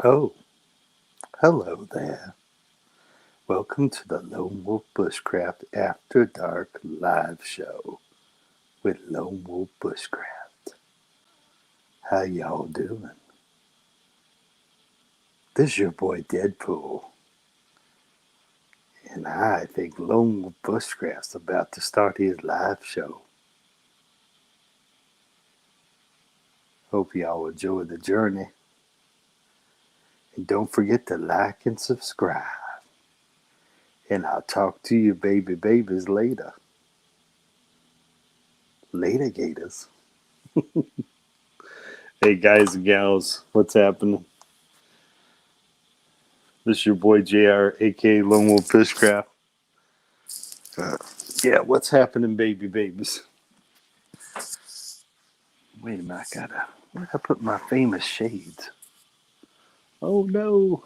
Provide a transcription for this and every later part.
Oh, hello there. Welcome to the Lone Wolf Bushcraft After Dark live show with Lone Wolf Bushcraft. How y'all doing? This is your boy Deadpool, and I think Lone Wolf Bushcraft's about to start his live show. Hope y'all enjoy the journey, and don't forget to like and subscribe. And I'll talk to you babies later. Later, Gators. Hey guys and gals, what's happening? This is your boy JR, aka Lone Wolf Fishcraft. Yeah, what's happening, babies? Wait a minute, where did I put my famous shades? Oh no!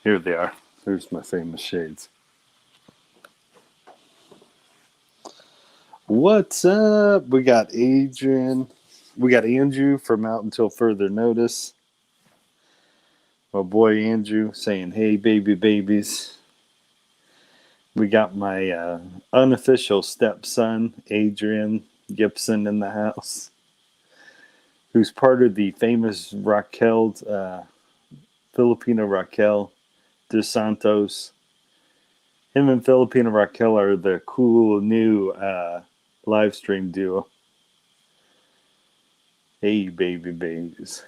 Here they are. There's my famous shades. What's up? We got Adrian. We got Andrew from Out Until Further Notice. My boy Andrew saying, hey, babies. We got my unofficial stepson, Adrian Gibson, in the house, who's part of the famous Filipino Raquel dos Santos. Him and Filipino Raquel are the cool new live stream duo. Hey, babies.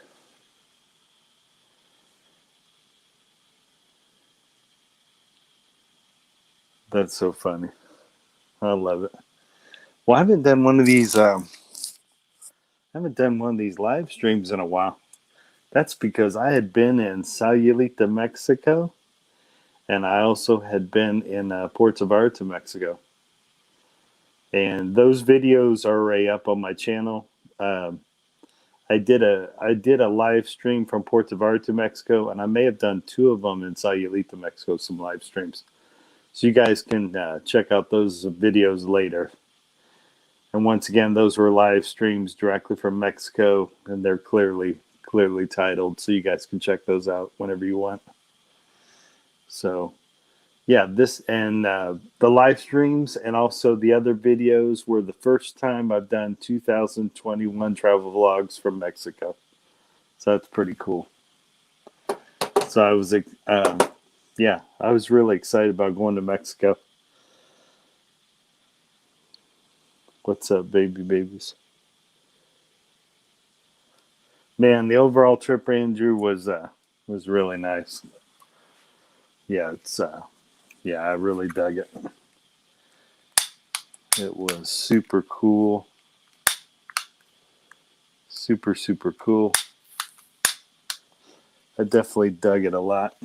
That's so funny. I love it. Well, I haven't done one of these. Live streams in a while. That's because I had been in Sayulita, Mexico, and I also had been in Puerto Vallarta, Mexico. And those videos are already up on my channel. Um, I did a live stream from Puerto Vallarta, Mexico, and I may have done two of them in Sayulita, Mexico, some live streams. So you guys can check out those videos later. And once again, those were live streams directly from Mexico, and they're clearly titled, so you guys can check those out whenever you want. So yeah, this and the live streams and also the other videos were the first time I've done 2021 travel vlogs from Mexico. So that's pretty cool. So I was, I was really excited about going to Mexico. What's up, babies? Man, the overall trip, Andrew, was really nice. Yeah, I really dug it. It was super cool. Super cool. I definitely dug it a lot.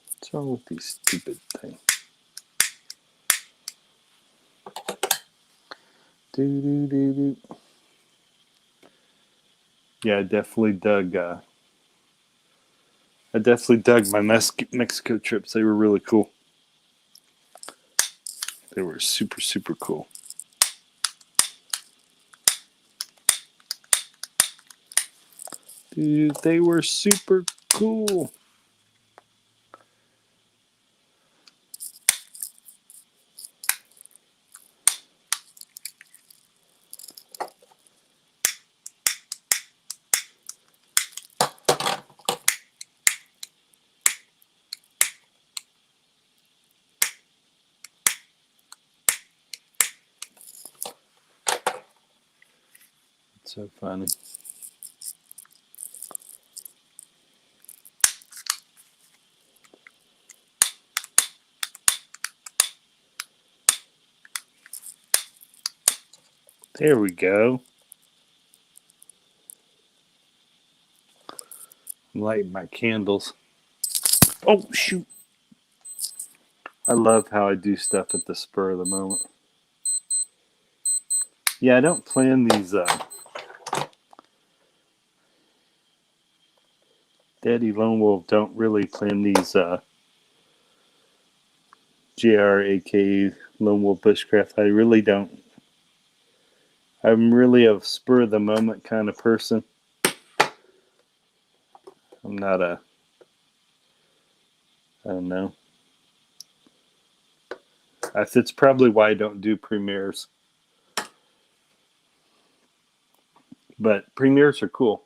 What's wrong with these stupid things? Yeah, I definitely dug my Mexico trips. They were really cool. They were super cool. Dude, they were super cool. It's so funny. There we go. I'm lighting my candles. Oh, shoot. I love how I do stuff at the spur of the moment. Yeah, I don't plan these. Daddy Lone Wolf don't really plan these JR, aka Lone Wolf Bushcraft. I really don't. I'm really a spur of the moment kind of person. I'm not a. I don't know. It's probably why I don't do premieres. But premieres are cool.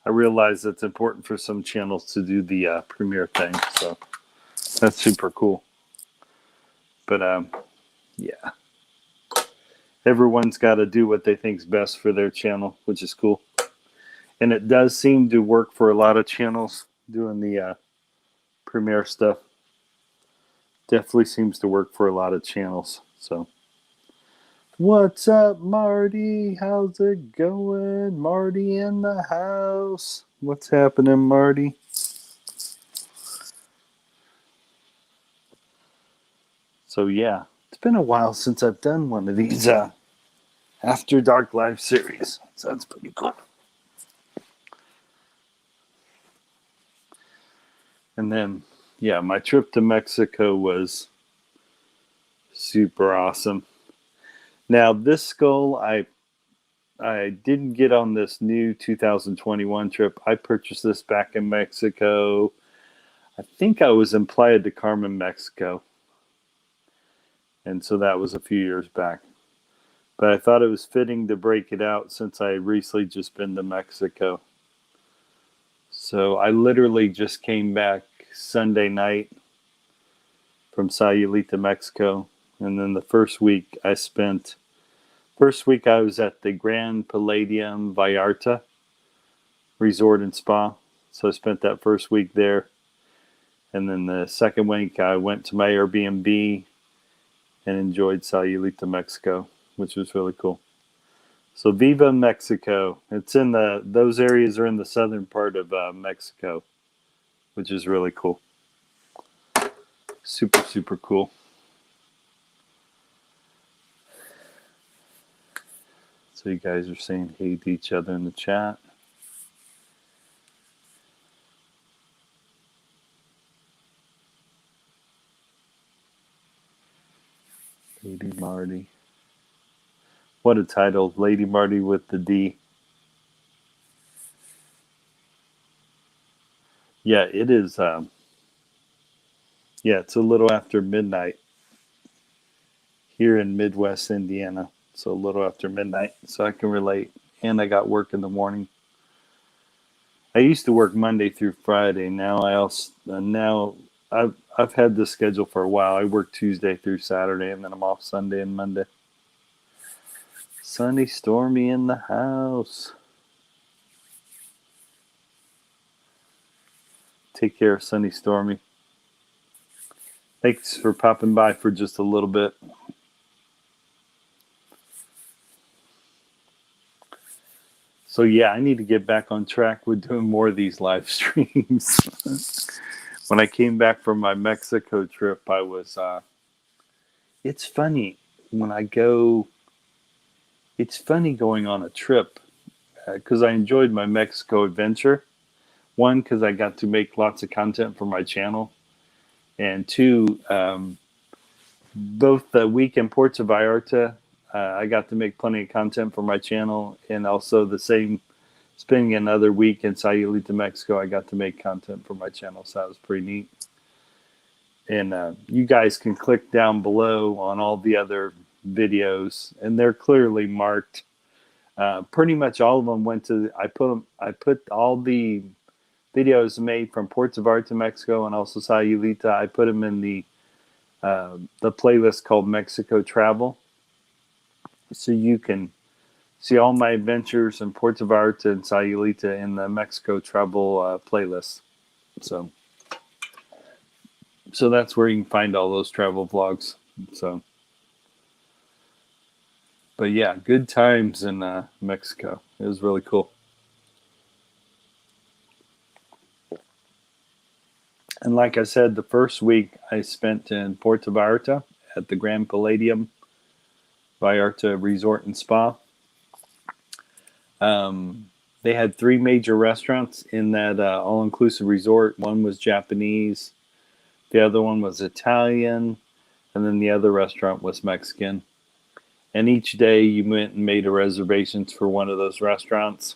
I realize it's important for some channels to do the premiere thing, so that's super cool. But yeah, everyone's got to do what they think's best for their channel, which is cool. And it does seem to work for a lot of channels doing the premiere stuff. Definitely seems to work for a lot of channels. So, what's up, Marty? How's it going? Marty in the house. What's happening, Marty? So yeah, it's been a while since I've done one of these After Dark live series. So that's pretty cool. And then, yeah, my trip to Mexico was super awesome. Now, this skull, I didn't get on this new 2021 trip. I purchased this back in Mexico. I think I was in Playa del Carmen, Mexico. And so that was a few years back. But I thought it was fitting to break it out since I had recently just been to Mexico. So I literally just came back Sunday night from Sayulita, Mexico. And then the first week I was at the Grand Palladium Vallarta Resort and Spa. So I spent that first week there. And then the second week I went to my Airbnb and enjoyed Sayulita, Mexico, which was really cool. So Viva Mexico. It's in those areas are in the southern part of Mexico, which is really cool. Super, super cool. So you guys are saying hey to each other in the chat. Lady Marty. What a title. Lady Marty with the D. Yeah, it is. Yeah, it's a little after midnight here in Midwest Indiana. So a little after midnight. So I can relate. And I got work in the morning. I used to work Monday through Friday. Now I've had this schedule for a while. I work Tuesday through Saturday, and then I'm off Sunday and Monday. Sunny Stormy in the house. Take care, Sunny Stormy. Thanks for popping by for just a little bit. So yeah, I need to get back on track with doing more of these live streams. When I came back from my Mexico trip, I was. It's funny when I go. It's funny going on a trip because I enjoyed my Mexico adventure. One, because I got to make lots of content for my channel, and two, both the week in Puerto Vallarta, I got to make plenty of content for my channel, and also the same spending another week in Sayulita, Mexico, I got to make content for my channel, so that was pretty neat. And you guys can click down below on all the other videos, and they're clearly marked. Pretty much all of them went to. I put all the videos made from Puerto Vallarta, Mexico, and also Sayulita. I put them in the playlist called Mexico Travel, so you can see all my adventures in Puerto Vallarta and Sayulita in the Mexico Travel playlist. So that's where you can find all those travel vlogs. So, but yeah, good times in Mexico. It was really cool. And like I said, the first week I spent in Puerto Vallarta at the Grand Palladium Vallarta Resort and Spa. They had three major restaurants in that all-inclusive resort. One was Japanese, The other one was Italian, and then the other restaurant was Mexican. And each day you went and made a reservations for one of those restaurants.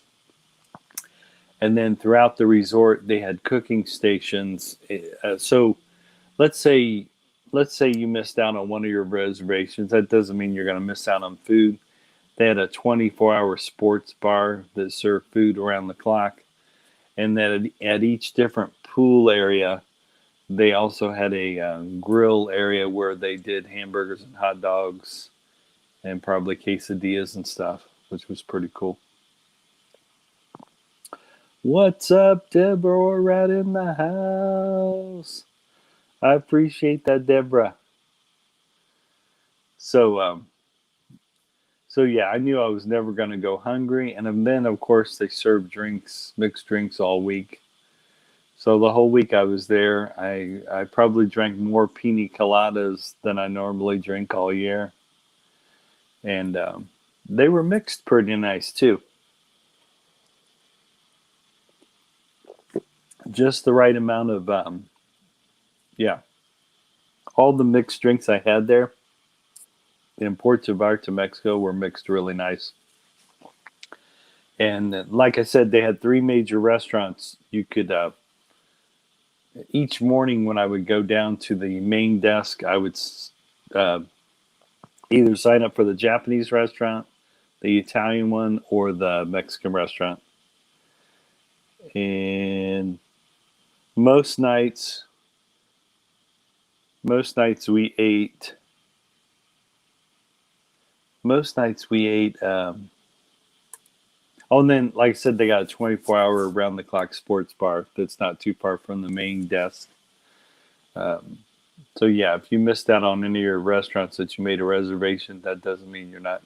And then throughout the resort, they had cooking stations. So let's say let's say you missed out on one of your reservations. That doesn't mean you're going to miss out on food. They had a 24-hour sports bar that served food around the clock, and that at each different pool area, they also had a grill area where they did hamburgers and hot dogs and probably quesadillas and stuff, which was pretty cool. What's up, Deborah? Right in the house. I appreciate that, Deborah. So, so yeah, I knew I was never going to go hungry, and then of course they served drinks, mixed drinks all week. So the whole week I was there, I probably drank more pina coladas than I normally drink all year, and they were mixed pretty nice too. Just the right amount of yeah. All the mixed drinks I had there in Puerto Vallarta, Mexico, were mixed really nice. And like I said, they had three major restaurants. You could each morning when I would go down to the main desk, I would uh, either sign up for the Japanese restaurant, the Italian one, or the Mexican restaurant. And most nights, most nights we ate. Most nights we ate. Oh, and then, like I said, they got a 24-hour round-the-clock sports bar that's not too far from the main desk. Um, so yeah, if you missed out on any of your restaurants that you made a reservation, that doesn't mean you're not.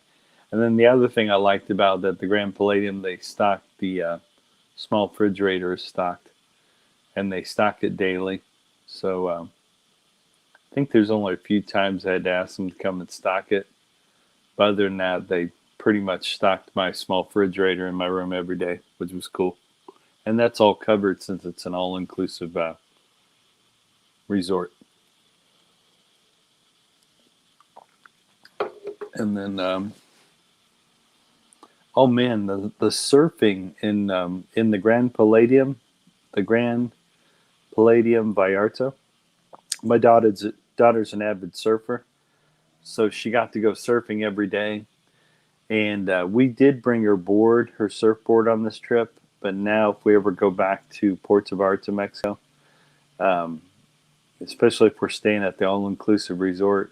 And then the other thing I liked about that the Grand Palladium, they stocked the small refrigerator is stocked, and they stock it daily. So I think there's only a few times I had to ask them to come and stock it. But other than that, they pretty much stocked my small refrigerator in my room every day, which was cool. And that's all covered since it's an all-inclusive resort. And then, oh man, the surfing in the Grand Palladium Vallarta. My daughter's an avid surfer, so she got to go surfing every day. And we did bring her surfboard on this trip. But now, if we ever go back to Puerto Vallarta, Mexico, um, especially if we're staying at the all-inclusive resort,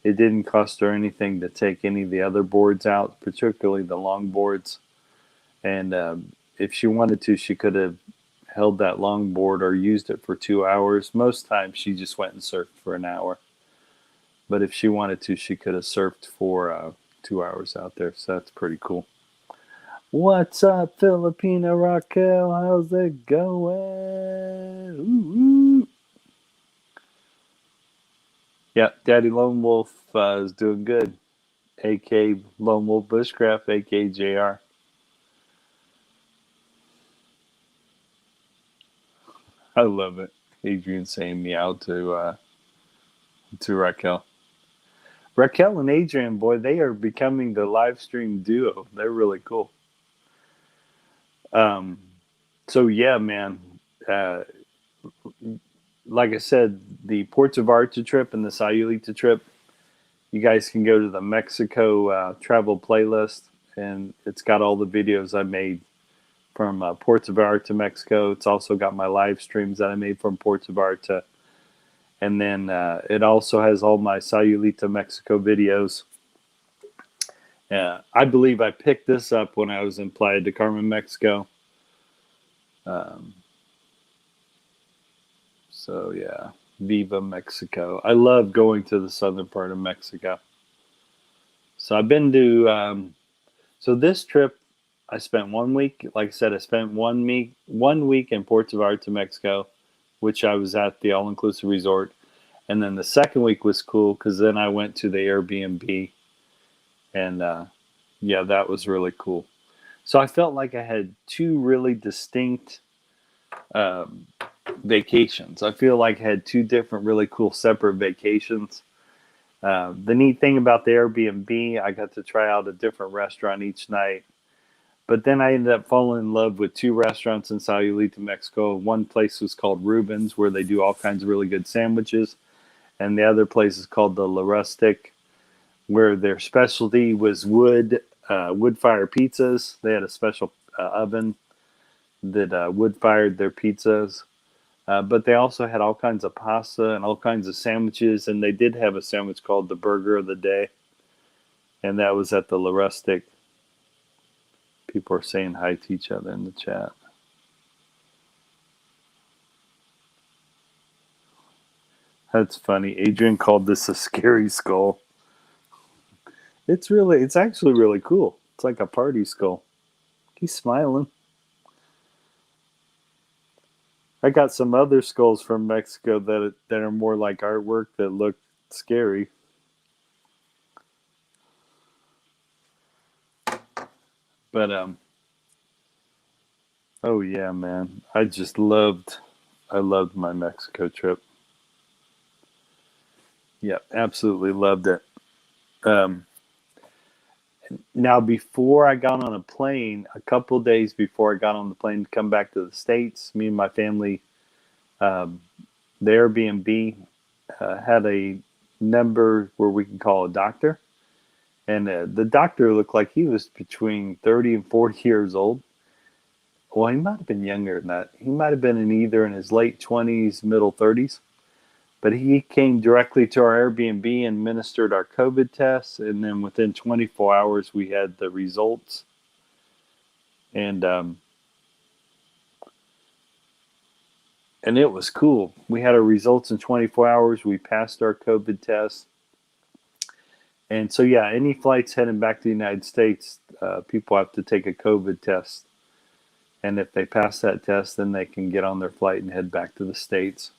it didn't cost her anything to take any of the other boards out, particularly the long boards. And if she wanted to, she could have held that long board or used it for 2 hours. Most times, she just went and surfed for an hour. But if she wanted to, she could have surfed for 2 hours out there. So that's pretty cool. What's up, Filipina Raquel? How's it going? Ooh, ooh. Yeah, Daddy Lone Wolf is doing good. AK Lone Wolf Bushcraft, AK JR. I love it. Adrian saying meow to Raquel. Raquel and Adrian, boy, they are becoming the live stream duo. They're really cool. Um, so yeah, man. Uh, like I said, the Puerto Vallarta trip and the Sayulita trip, you guys can go to the Mexico travel playlist, and it's got all the videos I made from Puerto Vallarta, Mexico. It's also got my live streams that I made from Puerto Vallarta. And then it also has all my Sayulita, Mexico videos. I believe I picked this up when I was in Playa del Carmen, Mexico. Um, so, yeah. Viva Mexico. I love going to the southern part of Mexico. So I've been to, so this trip, I spent 1 week. Like I said, I spent 1 week in Puerto Vallarta, Mexico, which I was at the all-inclusive resort. And then the second week was cool because then I went to the Airbnb. And yeah, that was really cool. So I felt like I had two really distinct um, vacations. I feel like I had two different really cool separate vacations. The neat thing about the Airbnb, I got to try out a different restaurant each night. But then I ended up falling in love with two restaurants in Sayulita, Mexico. One place was called Ruben's, where they do all kinds of really good sandwiches. And the other place is called the La Rustic, where their specialty was wood fire pizzas. They had a special oven that wood fired their pizzas. But they also had all kinds of pasta and all kinds of sandwiches. And they did have a sandwich called the Burger of the Day. And that was at the La Rustic. People are saying hi to each other in the chat. That's funny. Adrian called this a scary skull. It's actually really cool. It's like a party skull. He's smiling. I got some other skulls from Mexico that are more like artwork that look scary. But oh yeah, man. I loved my Mexico trip. Yeah, absolutely loved it. Um, Now, before I got on a plane, a couple days before I got on the plane to come back to the States, me and my family, um, the Airbnb had a number where we can call a doctor. And the doctor looked like he was between 30 and 40 years old. Well, he might have been younger than that. He might have been in his late 20s, middle 30s. But he came directly to our Airbnb and administered our COVID tests, and then within 24 hours we had the results. And and it was cool. We had our results in 24 hours. We passed our COVID test, and so yeah, any flights heading back to the United States, people have to take a COVID test, and if they pass that test, then they can get on their flight and head back to the States.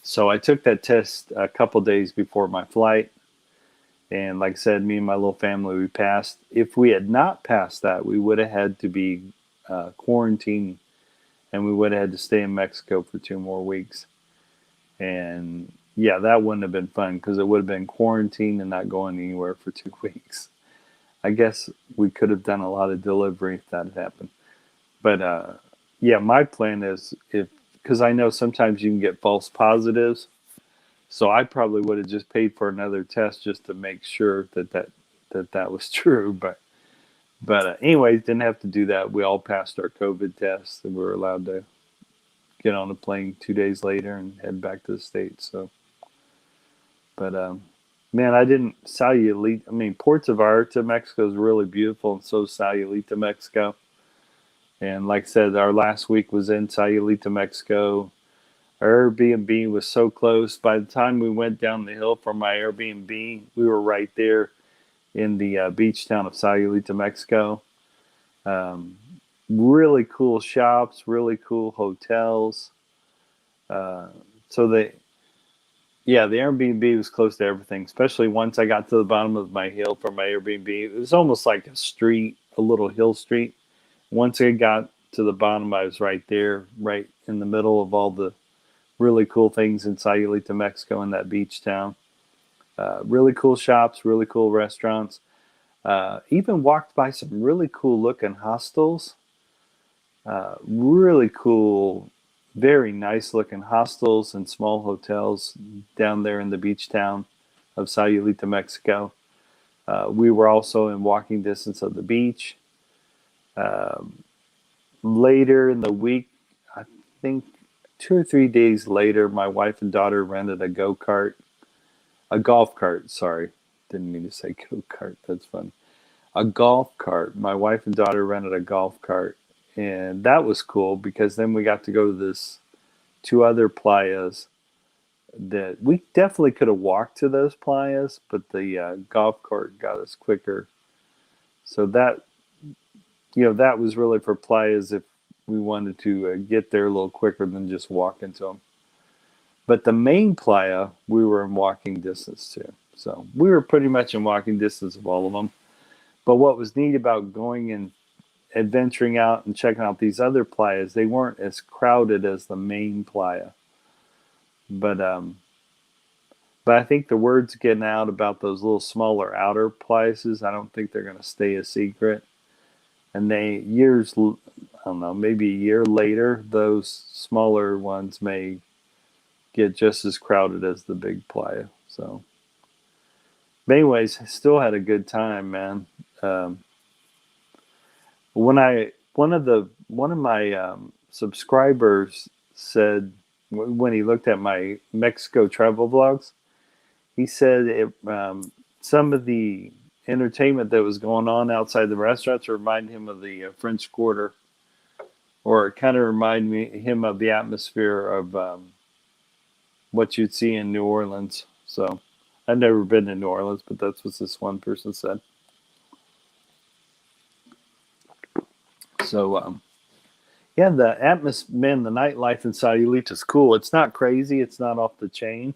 So I took that test a couple days before my flight. And like I said, me and my little family, we passed. If we had not passed that, we would have had to be quarantined, and we would have had to stay in Mexico for 2 more weeks. And yeah, that wouldn't have been fun because it would have been quarantine and not going anywhere for 2 weeks. I guess we could have done a lot of delivery if that had happened. But yeah, my plan is because I know sometimes you can get false positives. So I probably would have just paid for another test just to make sure that was true. But anyways, didn't have to do that. We all passed our COVID tests, and we were allowed to get on a plane 2 days later and head back to the States. So, but man, I didn't Sayulita. I mean, Ports of Vallarta, Mexico is really beautiful, and so is Sayulita, Mexico. And like I said, our last week was in Sayulita, Mexico. Our Airbnb was so close. By the time we went down the hill from my Airbnb, we were right there in the beach town of Sayulita, Mexico. Um, Really cool shops, really cool hotels. Uh, so yeah, the Airbnb was close to everything, especially once I got to the bottom of my hill from my Airbnb. It was almost like a street, a little hill street. Once I got to the bottom, I was right there, right in the middle of all the really cool things in Sayulita, Mexico, in that beach town. Really cool shops, really cool restaurants. Even walked by some really cool looking hostels. Really cool, very nice looking hostels and small hotels down there in the beach town of Sayulita, Mexico. We were also in walking distance of the beach. Um, Later in the week, I think 2 or 3 days later, my wife and daughter rented a golf cart. Sorry, didn't mean to say go kart. That's funny. A golf cart. My wife and daughter rented a golf cart, and that was cool because then we got to go to this two other playas that we definitely could have walked to those playas, but the golf cart got us quicker. So that was really for playas if we wanted to get there a little quicker than just walk into them. But the main playa, we were in walking distance to. So we were pretty much in walking distance of all of them. But what was neat about going adventuring out and checking out these other playas, they weren't as crowded as the main playa. But but I think the word's getting out about those little smaller outer places. I don't think they're going to stay a secret. And I don't know, maybe a year later, those smaller ones may get just as crowded as the big playa. So, but anyways, I still had a good time, man. Um, when I one of my subscribers said when he looked at my Mexico travel vlogs, he said some of the entertainment that was going on outside the restaurants reminded him of the French Quarter, or it kind of reminded him of the atmosphere of what you'd see in New Orleans. So I've never been to New Orleans, but that's what this one person said. So yeah, the atmosphere, man, the nightlife in Sayulita is cool. It's not crazy. It's not off the chain.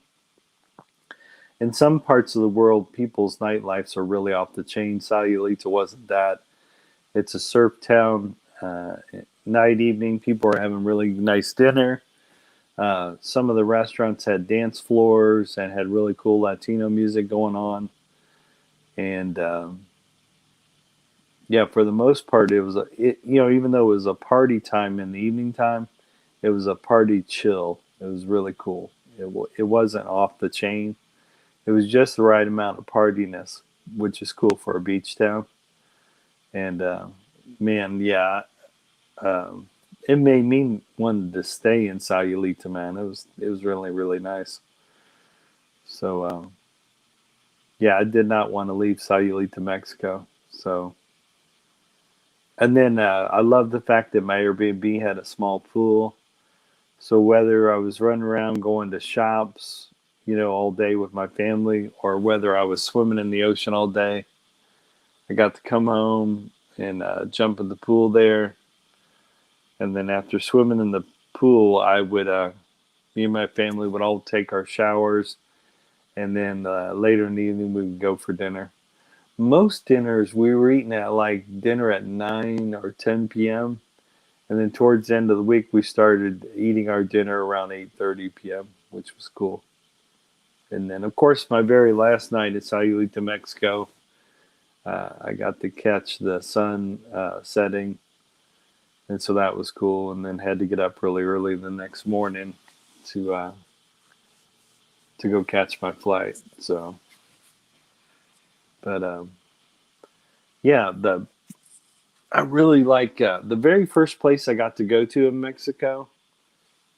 In some parts of the world, people's nightlifes are really off the chain. Sayulita wasn't that. It's a surf town. Night, evening, people are having really nice dinner. Some of the restaurants had dance floors and had really cool Latino music going on. And yeah, for the most part, even though it was a party time in the evening time, it was a party chill. It was really cool. It wasn't off the chain. It was just the right amount of partiness, which is cool for a beach town. And man, yeah, um, it made me want to stay in Sayulita, man. It was really really nice. So yeah, I did not want to leave Sayulita, Mexico. So and then I love the fact that my Airbnb had a small pool. So whether I was running around going to shops, all day with my family, or whether I was swimming in the ocean all day, I got to come home and jump in the pool there. And then after swimming in the pool, me and my family would all take our showers. And then later in the evening, we would go for dinner. Most dinners, we were eating at like dinner at 9 or 10 p.m. And then towards the end of the week, we started eating our dinner around 8:30 p.m., which was cool. And then, of course, my very last night at Sayulita, Mexico, I got to catch the sun setting, and so that was cool. And then had to get up really early the next morning to go catch my flight. So, but yeah, I really like the very first place I got to go to in Mexico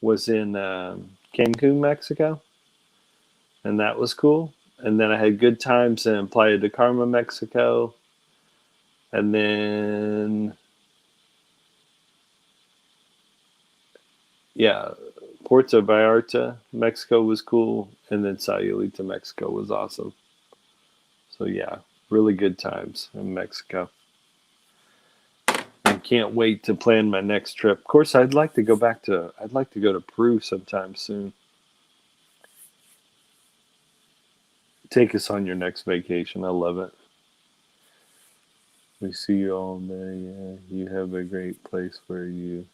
was in Cancun, Mexico, and that was cool. And then I had good times in Playa del Carmen, Mexico, and then yeah, Puerto Vallarta, Mexico was cool, and then Sayulita, Mexico was awesome. So yeah, really good times in Mexico. I can't wait to plan my next trip. Of course, I'd like to go to Peru sometime soon. Take us on your next vacation. I love it. We see you all there. Yeah, you have a great place where you.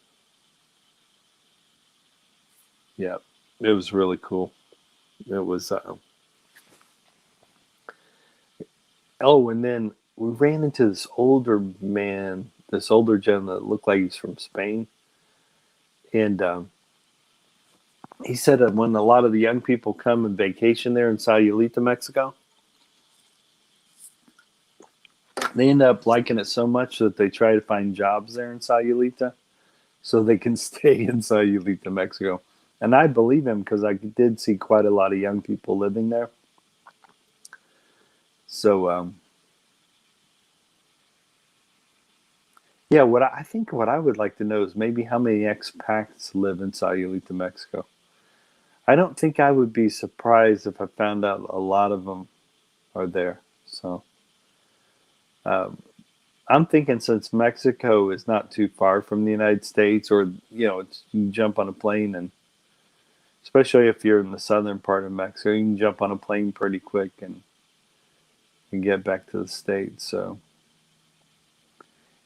Yeah, it was really cool. It was. Oh, and then we ran into this older man, this older gentleman that looked like he's from Spain, and he said that when a lot of the young people come and vacation there in Sayulita, Mexico, they end up liking it so much that they try to find jobs there in Sayulita so they can stay in Sayulita, Mexico. And I believe him because I did see quite a lot of young people living there. So, yeah, I think what I would like to know is maybe how many expats live in Sayulita, Mexico. I don't think I would be surprised if I found out a lot of them are there. So, um, I'm thinking since Mexico is not too far from the United States, or you can jump on a plane, and especially if you're in the southern part of Mexico, you can jump on a plane pretty quick and get back to the States. So,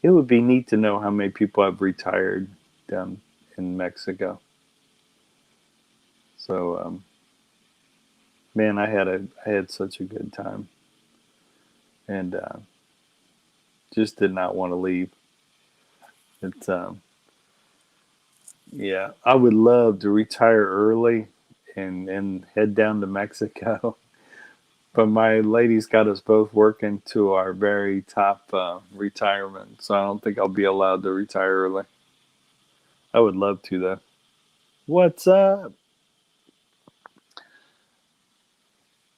It would be neat to know how many people have retired down in Mexico. So, man, I had such a good time, and just did not want to leave. It's yeah, I would love to retire early and head down to Mexico. But my lady's got us both working to our very top retirement, so I don't think I'll be allowed to retire early. I would love to though. What's up?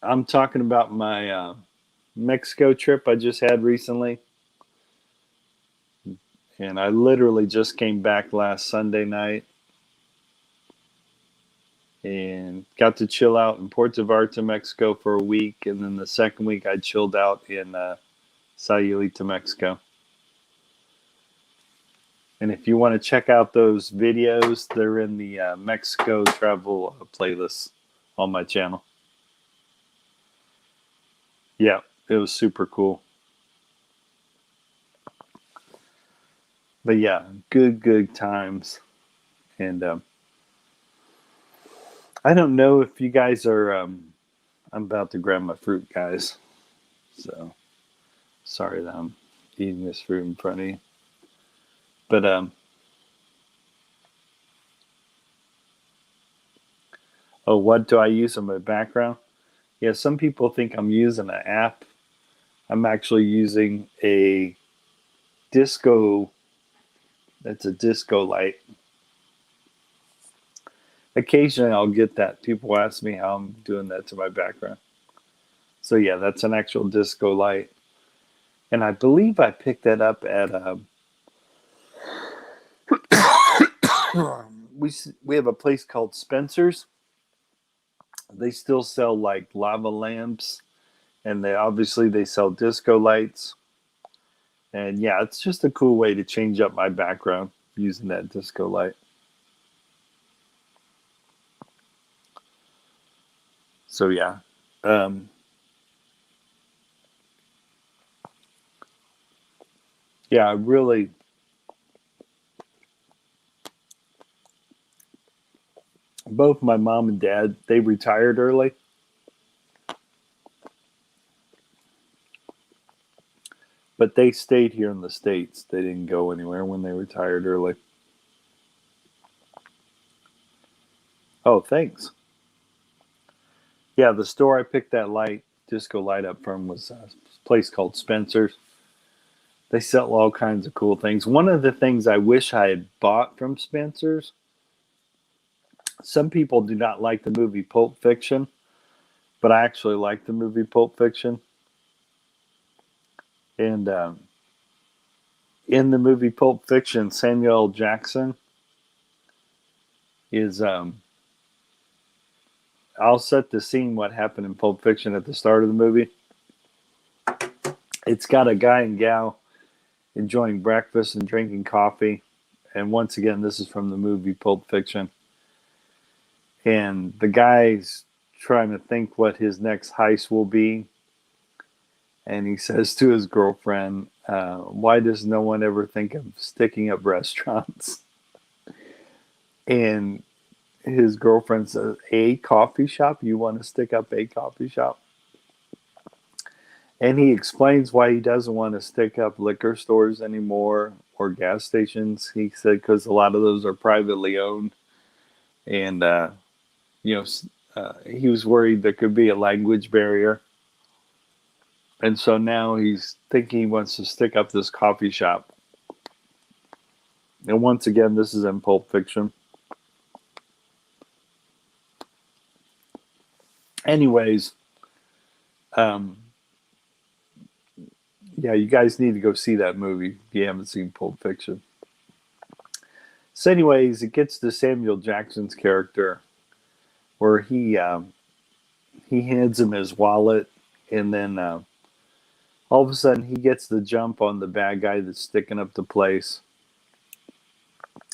I'm talking about my Mexico trip I just had recently, and I literally just came back last Sunday night and got to chill out in Puerto Vallarta, Mexico for a week, and then the second week I chilled out in Sayulita, Mexico. And if you want to check out those videos, they're in the Mexico travel playlist on my channel. Yeah, it was super cool. But yeah, good times. And I don't know if you guys are. I'm about to grab my fruit, guys. So sorry that I'm eating this fruit in front of you. But oh, what do I use in my background? Yeah, some people think I'm using an app. I'm actually using a disco. That's a disco light. Occasionally, I'll get that. People ask me how I'm doing that to my background. So yeah, that's an actual disco light, and I believe I picked that up at we have a place called Spencer's. They still sell like lava lamps, and they sell disco lights. And yeah, it's just a cool way to change up my background using that disco light. So yeah, um, yeah, I really both my mom and dad they retired early, but they stayed here in the States. They didn't go anywhere when they retired early. Oh, thanks. Yeah, the store I picked that disco light up from was a place called Spencer's. They sell all kinds of cool things. One of the things I wish I had bought from Spencer's, some people do not like the movie Pulp Fiction, but I actually like the movie Pulp Fiction. And in the movie Pulp Fiction, Samuel L. Jackson is. I'll set the scene what happened in Pulp Fiction at the start of the movie. It's got a guy and gal enjoying breakfast and drinking coffee. And once again, this is from the movie Pulp Fiction. And the guy's trying to think what his next heist will be. And he says to his girlfriend, why does no one ever think of sticking up restaurants? And his girlfriend says, a coffee shop? You want to stick up a coffee shop? And he explains why he doesn't want to stick up liquor stores anymore or gas stations. He said because a lot of those are privately owned. And, you know, he was worried there could be a language barrier. And so now he's thinking he wants to stick up this coffee shop. And once again, this is in Pulp Fiction. Anyways, yeah, you guys need to go see that movie if you haven't seen Pulp Fiction. So, anyways, it gets to Samuel Jackson's character where he hands him his wallet, and then all of a sudden he gets the jump on the bad guy that's sticking up the place.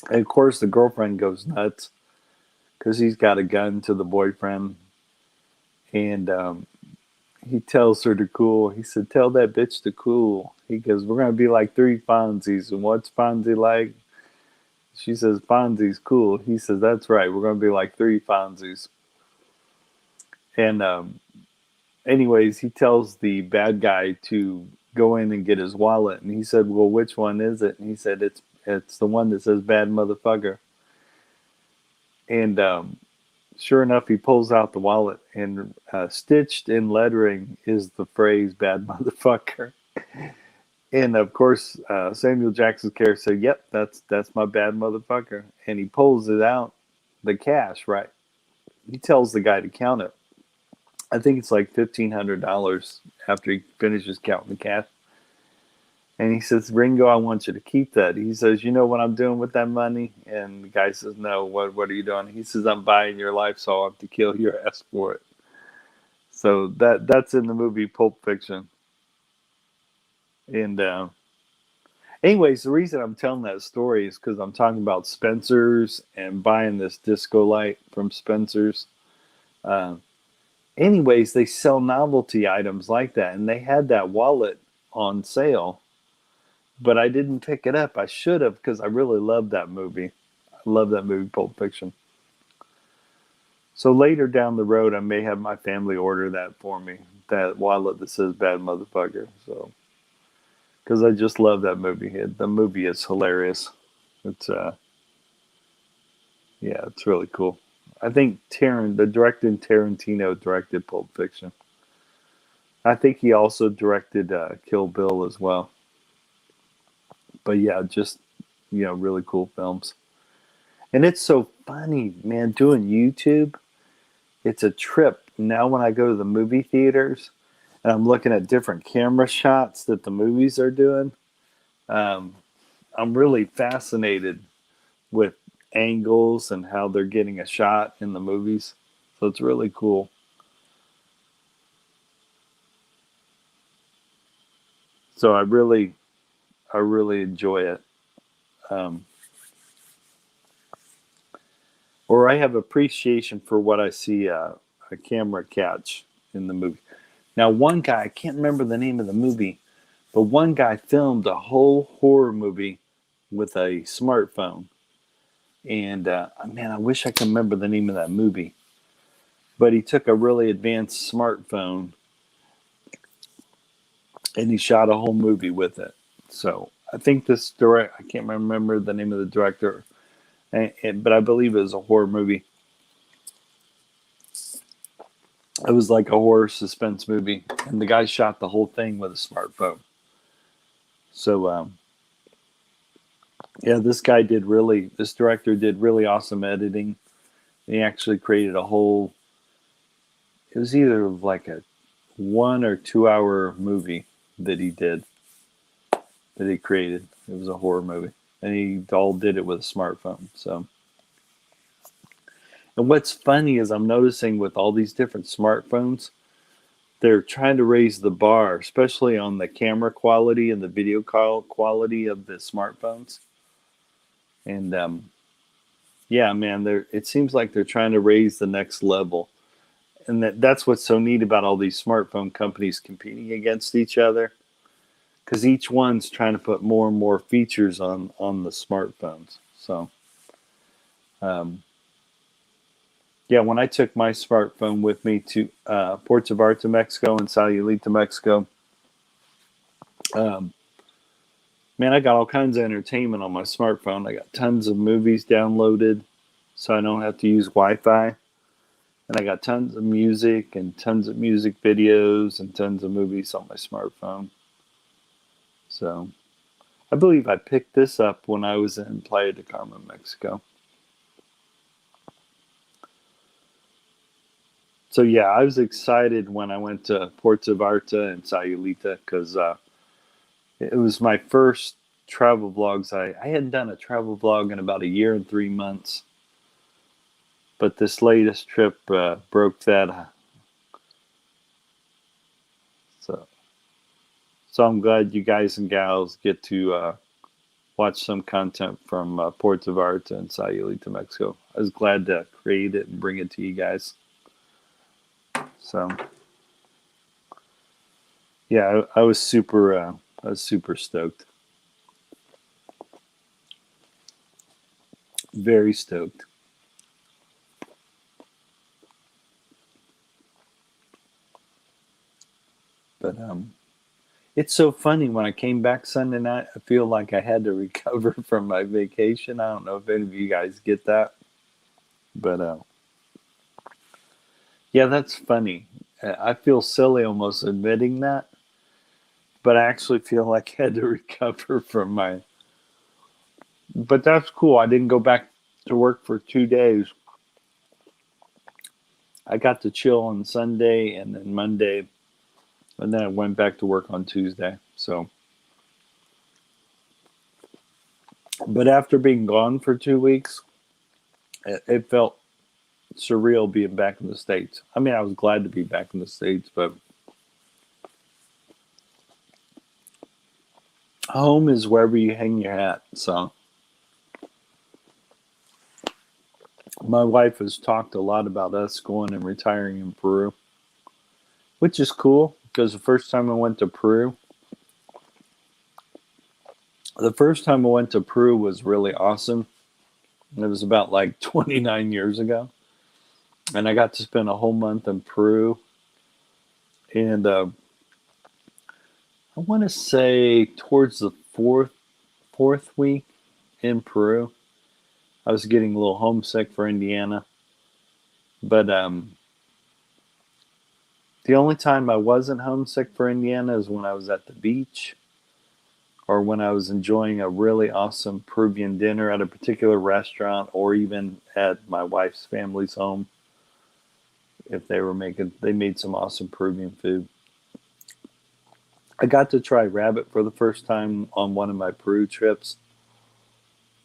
And of course, the girlfriend goes nuts because he's got a gun to the boyfriend, and he tells her to cool. He said, "Tell that bitch to cool." He goes, "We're gonna be like three Fonzies, and what's Fonzie like?" She says, "Fonzie's cool." He says, "That's right. We're gonna be like three Fonzies." And anyways, he tells the bad guy to go in and get his wallet, and he said, "Well, which one is it?" And he said, "It's the one that says bad motherfucker." And sure enough, he pulls out the wallet, and stitched in lettering is the phrase "bad motherfucker." And of course, Samuel Jackson's character said, "Yep, that's my bad motherfucker." And he pulls it out, the cash, right? He tells the guy to count it. I think it's like $1,500 after he finishes counting the cash. And he says, "Ringo, I want you to keep that." He says, "You know what I'm doing with that money?" And the guy says, "No, what are you doing?" He says, "I'm buying your life, so I'll have to kill your ass for it." So that's in the movie Pulp Fiction. And anyways, the reason I'm telling that story is because I'm talking about Spencer's and buying this disco light from Spencer's. Uh, anyways, they sell novelty items like that, and they had that wallet on sale, but I didn't pick it up. I should have, because I really love that movie. I love that movie, Pulp Fiction. So later down the road, I may have my family order that for me, that wallet that says "bad motherfucker." So, because I just love that movie. The movie is hilarious. It's yeah, it's really cool. I think the director Tarantino directed Pulp Fiction. I think he also directed Kill Bill as well. But yeah, just really cool films. And it's so funny, man. Doing YouTube, it's a trip. Now when I go to the movie theaters and I'm looking at different camera shots that the movies are doing, um, I'm really fascinated with angles and how they're getting a shot in the movies. So it's really cool. So I really enjoy it. Um, or I have appreciation for what I see a camera catch in the movie. Now, one guy, I can't remember the name of the movie, but one guy filmed a whole horror movie with a smartphone. And man, I wish I could remember the name of that movie. But he took a really advanced smartphone and he shot a whole movie with it. So I think I can't remember the name of the director, but I believe it was a horror movie. It was like a horror suspense movie, and the guy shot the whole thing with a smartphone. So yeah, this director did really awesome editing. He actually created a whole. It was either like a 1 or 2 hour movie that he did, that he created. It was a horror movie, and he all did it with a smartphone. So, and what's funny is I'm noticing with all these different smartphones, they're trying to raise the bar, especially on the camera quality and the video call quality of the smartphones. And yeah, man, it seems like they're trying to raise the next level. And that's what's so neat about all these smartphone companies competing against each other, because each one's trying to put more and more features on the smartphones. So um, yeah, when I took my smartphone with me to Ports of Arte, Mexico, and Sayulita, Mexico, um, man, I got all kinds of entertainment on my smartphone. I got tons of movies downloaded, so I don't have to use Wi-Fi. And I got tons of music and tons of music videos and tons of movies on my smartphone. So I believe I picked this up when I was in Playa del Carmen, Mexico. So yeah, I was excited when I went to Puerto Vallarta and Sayulita, because it was my first travel vlogs. I hadn't done a travel vlog in about a year and 3 months, but this latest trip broke that. So so I'm glad you guys and gals get to watch some content from Puerto Vallarta and Sayulita, Mexico. I was glad to create it and bring it to you guys. So Yeah, I was super. I was super stoked. Very stoked. But it's so funny when I came back Sunday night. I feel like I had to recover from my vacation. I don't know if any of you guys get that, but yeah, that's funny. I feel silly almost admitting that, but I actually feel like I had to recover from my. But that's cool. I didn't go back to work for 2 days. I got to chill on Sunday and then Monday, and then I went back to work on Tuesday. So, but after being gone for 2 weeks, it felt surreal being back in the States. I mean, I was glad to be back in the States, but home is wherever you hang your hat. So, my wife has talked a lot about us going and retiring in Peru, which is cool because the first time I went to Peru was really awesome. It was about like 29 years ago. And I got to spend a whole month in Peru. And I want to say towards the fourth week in Peru, I was getting a little homesick for Indiana. But the only time I wasn't homesick for Indiana is when I was at the beach or when I was enjoying a really awesome Peruvian dinner at a particular restaurant or even at my wife's family's home. If they made some awesome Peruvian food. I got to try rabbit for the first time on one of my Peru trips.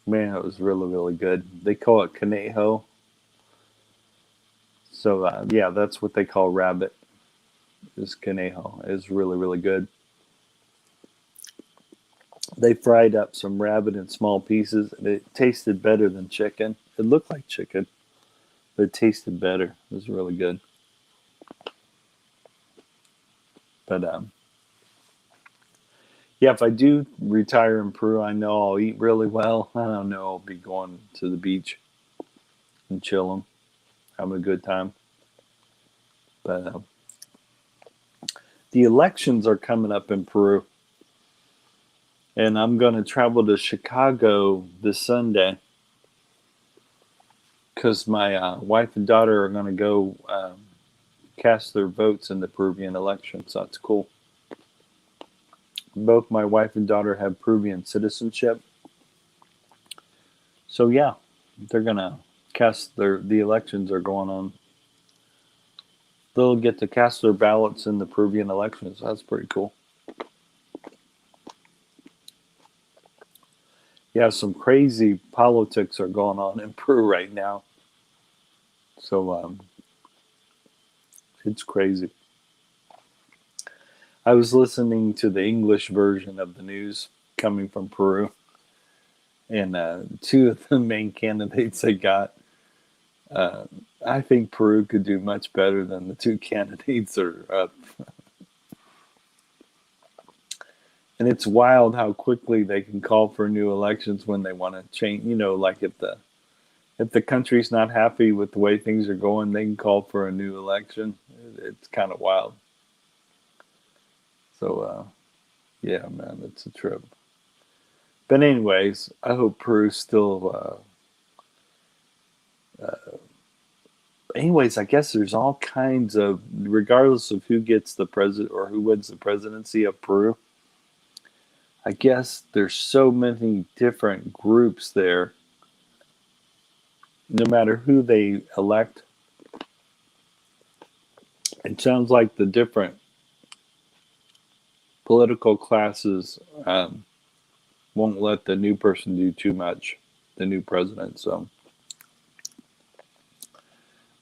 Man, it was really, really good. They call it conejo. So, yeah, that's what they call rabbit, is conejo. It's really, really good. They fried up some rabbit in small pieces, and it tasted better than chicken. It looked like chicken, but it tasted better. It was really good. But, yeah, if I do retire in Peru, I know I'll eat really well. I don't know I'll be going to the beach and chilling, having a good time. But the elections are coming up in Peru, and I'm going to travel to Chicago this Sunday because my wife and daughter are going to go cast their votes in the Peruvian election. So that's cool. Both my wife and daughter have Peruvian citizenship, so yeah, they're going to cast the elections are going on. They'll get to cast their ballots in the Peruvian elections. So that's pretty cool. Yeah, some crazy politics are going on in Peru right now. So it's crazy. I was listening to the English version of the news coming from Peru, and two of the main candidates they got, uh, I think Peru could do much better than the two candidates are up. And it's wild how quickly they can call for new elections when they want to change. Like if the country's not happy with the way things are going, they can call for a new election. It's kind of wild. So yeah, man, it's a trip. But anyways, I hope Peru still. Anyways, I guess there's all kinds of, regardless of who gets the president or who wins the presidency of Peru. I guess there's so many different groups there. No matter who they elect, it sounds like the different political classes won't let the new person do too much, the new president. So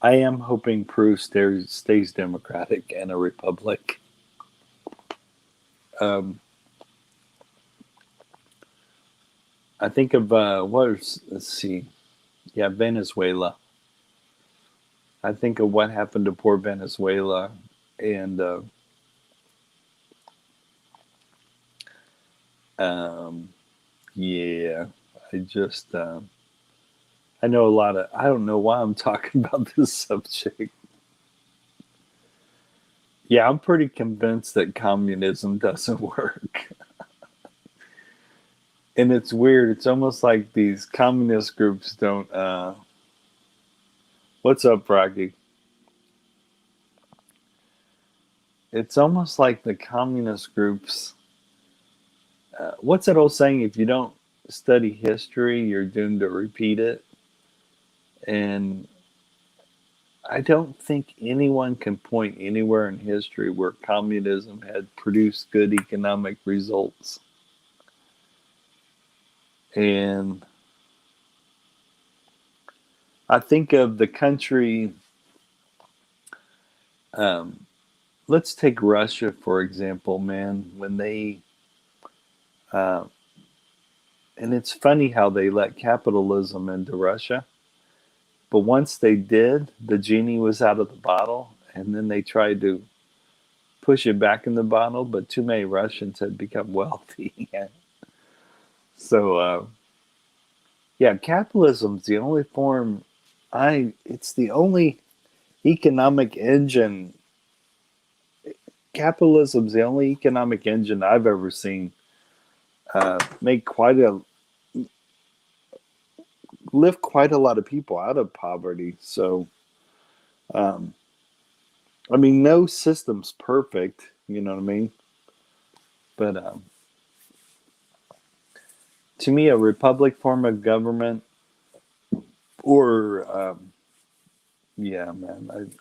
I am hoping Peru stays democratic and a republic. Um, I think of let's see, yeah, Venezuela. I think of what happened to poor Venezuela, and Um, yeah, I just I know a lot of. I don't know why I'm talking about this subject. Yeah, I'm pretty convinced that communism doesn't work. And it's weird. It's almost like these communist groups don't. What's up, Rocky? It's almost like the communist groups. What's that old saying? If you don't study history, you're doomed to repeat it. And I don't think anyone can point anywhere in history where communism had produced good economic results. And I think of the country. Um, let's take Russia for example, man. When they uh, and it's funny how they let capitalism into Russia, but once they did, the genie was out of the bottle, and then they tried to push it back in the bottle, but too many Russians had become wealthy. So yeah, capitalism's the only form. It's the only economic engine. Capitalism's the only economic engine I've ever seen make quite a lift quite a lot of people out of poverty. So, um, I mean, no system's perfect. You know what I mean? But to me, a republic form of government, or yeah, man,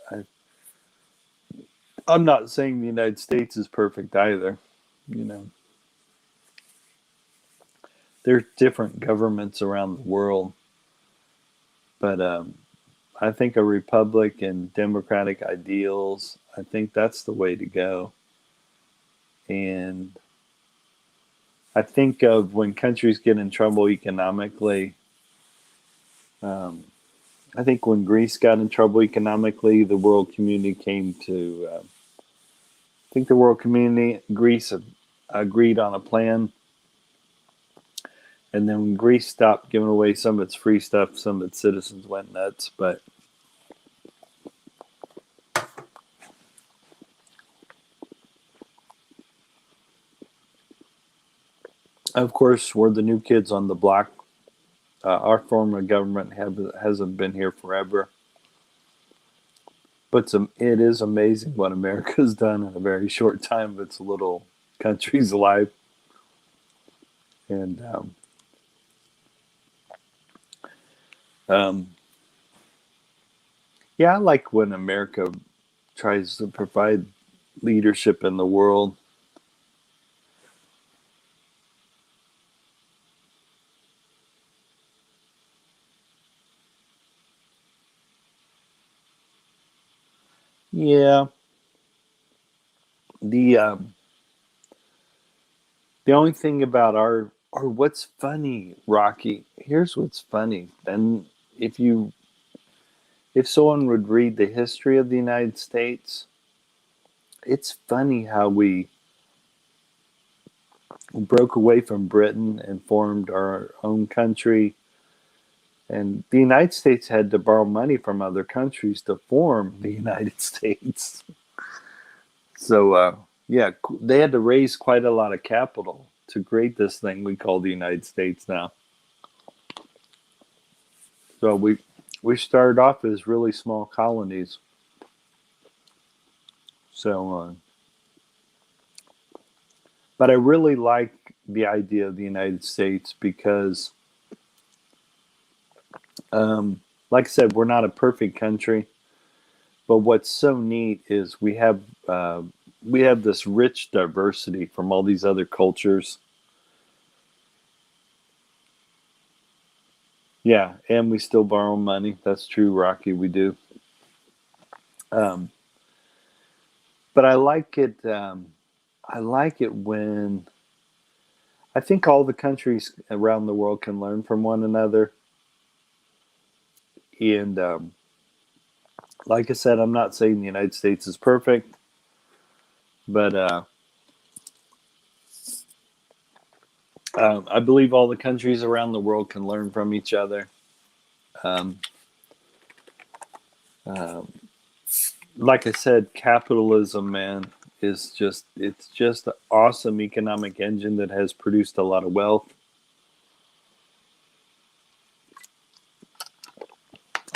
I'm not saying the United States is perfect either. You know, there's different governments around the world, but I think a republic and democratic ideals, I think that's the way to go. And I think of when countries get in trouble economically. Um, I think when Greece got in trouble economically, the world community came to. I think the world community, Greece, agreed on a plan, and then when Greece stopped giving away some of its free stuff, some of its citizens went nuts. But of course, we're the new kids on the block. Our form of government hasn't been here forever, but it is amazing what America's done in a very short time of its little country's life. And um, yeah, I like when America tries to provide leadership in the world. Yeah, the the only thing about our or what's funny, Rocky. Here's what's funny. And if you if someone would read the history of the United States, it's funny how we broke away from Britain and formed our own country. And the United States had to borrow money from other countries to form the United States. So, yeah, they had to raise quite a lot of capital to create this thing we call the United States now. So we started off as really small colonies. So, but I really like the idea of the United States because, like I said, we're not a perfect country. But what's so neat is we have this rich diversity from all these other cultures. Yeah, and we still borrow money. That's true, Rocky. We do. Um, but I like it. I like it when I think all the countries around the world can learn from one another. And like I said, I'm not saying the United States is perfect, but I believe all the countries around the world can learn from each other. Um, um, like I said, capitalism, man, is it's just an awesome economic engine that has produced a lot of wealth.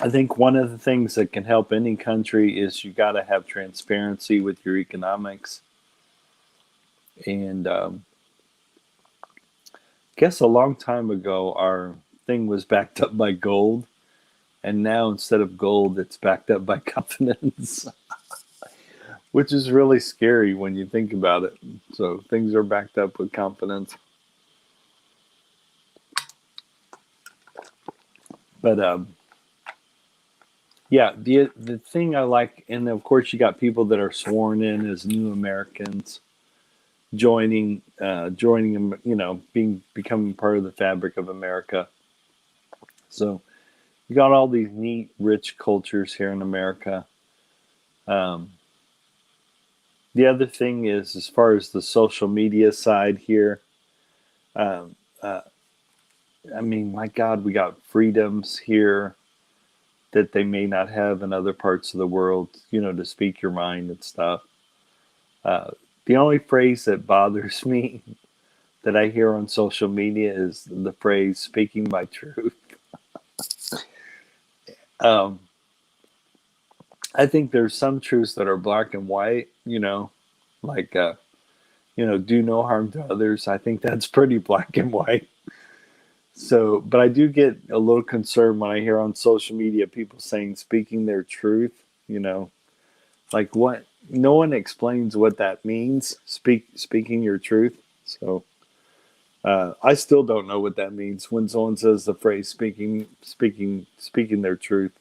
I think one of the things that can help any country is you got to have transparency with your economics. And I guess a long time ago, our thing was backed up by gold. And now instead of gold, it's backed up by confidence, which is really scary when you think about it. So things are backed up with confidence. But yeah, the thing I like, and of course you got people that are sworn in as new Americans joining them, being becoming part of the fabric of America. So you got all these neat, rich cultures here in America. Um, the other thing is, as far as the social media side here, um, uh, I mean, my God, we got freedoms here that they may not have in other parts of the world, to speak your mind and stuff. Uh, the only phrase that bothers me that I hear on social media is the phrase "speaking my truth." Um, I think there's some truths that are black and white, like do no harm to others. I think that's pretty black and white. So, but I do get a little concerned when I hear on social media people saying speaking their truth, like what no one explains what that means, speaking your truth. So, I still don't know what that means when someone says the phrase speaking their truth.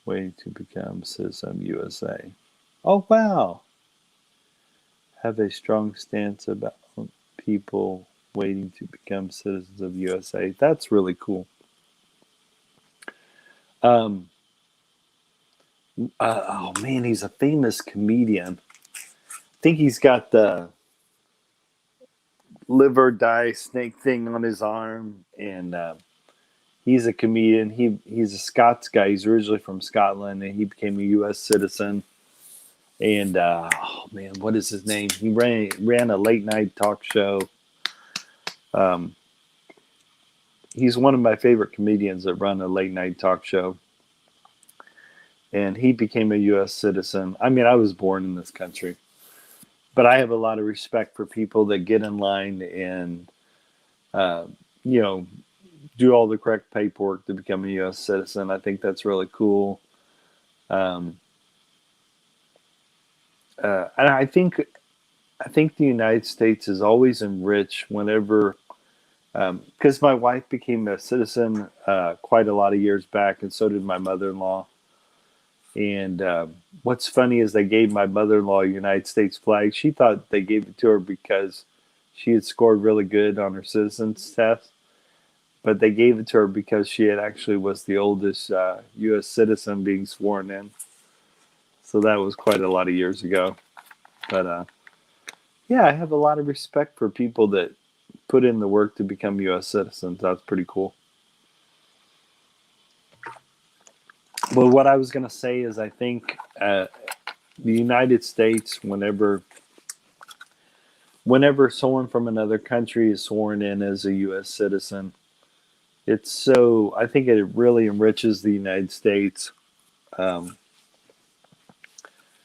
Way to become citizen USA. Oh wow. Have a strong stance about people waiting to become citizens of USA. That's really cool. Um, oh man, he's a famous comedian. I think he's got the live or die snake thing on his arm, and he's a comedian. He's a Scots guy. He's originally from Scotland, and he became a U.S. citizen. And oh man, what is his name? He ran a late night talk show. Um, he's one of my favorite comedians that run a late night talk show. And he became a U.S. citizen. I mean, I was born in this country, but I have a lot of respect for people that get in line and uh, you know do all the correct paperwork to become a U.S. citizen. I think that's really cool. Um, and I think the United States is always enriched whenever because my wife became a citizen quite a lot of years back, and so did my mother-in-law. And what's funny is they gave my mother-in-law a United States flag. She thought they gave it to her because she had scored really good on her citizens test, but they gave it to her because she had actually was the oldest U.S. citizen being sworn in. So that was quite a lot of years ago. But yeah, I have a lot of respect for people that put in the work to become U.S. citizens. That's pretty cool. Well, what I was going to say is I think the United States, whenever someone from another country is sworn in as a U.S. citizen, I think it really enriches the United States. Um,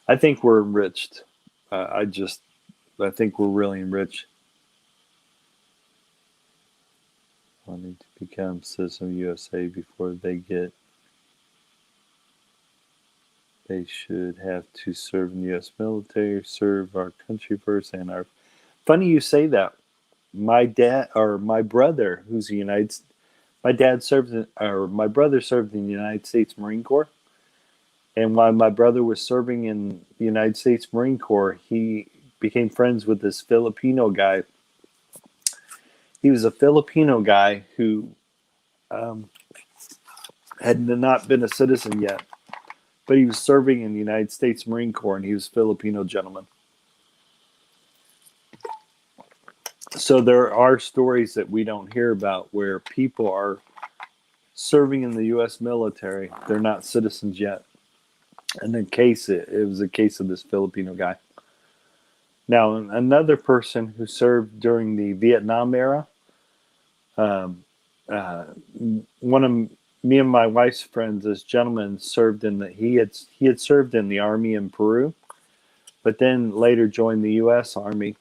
I think we're enriched. I think we're really enriched. Wanting to become citizen of USA before they should have to serve in the U.S. military, serve our country first, and our. Funny you say that. My dad or my brother, who's a United, my dad served, or my brother served in the United States Marine Corps. And while my brother was serving in the United States Marine Corps, he became friends with this Filipino guy. He was a Filipino guy who um, had not been a citizen yet, but he was serving in the United States Marine Corps, and he was a Filipino gentleman. So there are stories that we don't hear about where people are serving in the U.S. military. They're not citizens yet. And in case it was a case of this Filipino guy. Now, another person who served during the Vietnam era, um, one of me and my wife's friends, this gentleman served in he had served in the army in Peru, but then later joined the U.S. Army,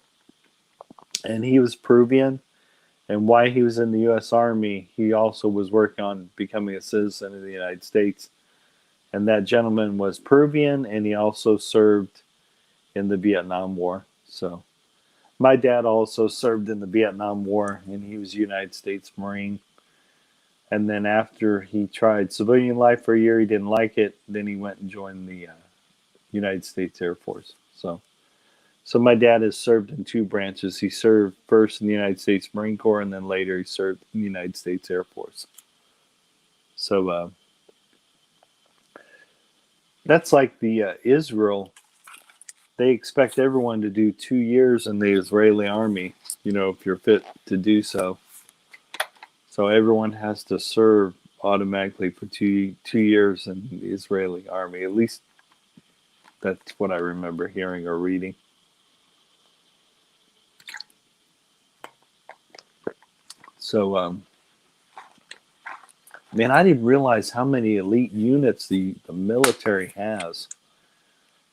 and he was Peruvian. And while he was in the U.S. Army, he also was working on becoming a citizen of the United States. And that gentleman was Peruvian, and he also served in the Vietnam War. So my dad also served in the Vietnam War, and he was a United States Marine. And then after he tried civilian life for a year, he didn't like it. Then he went and joined the United States Air Force. So my dad has served in two branches. He served first in the United States Marine Corps, and then later he served in the United States Air Force. So that's like the Israel. They expect everyone to do 2 years in the Israeli army, if you're fit to do so. So everyone has to serve automatically for two years in the Israeli army. At least that's what I remember hearing or reading. So, man, I didn't realize how many elite units the military has.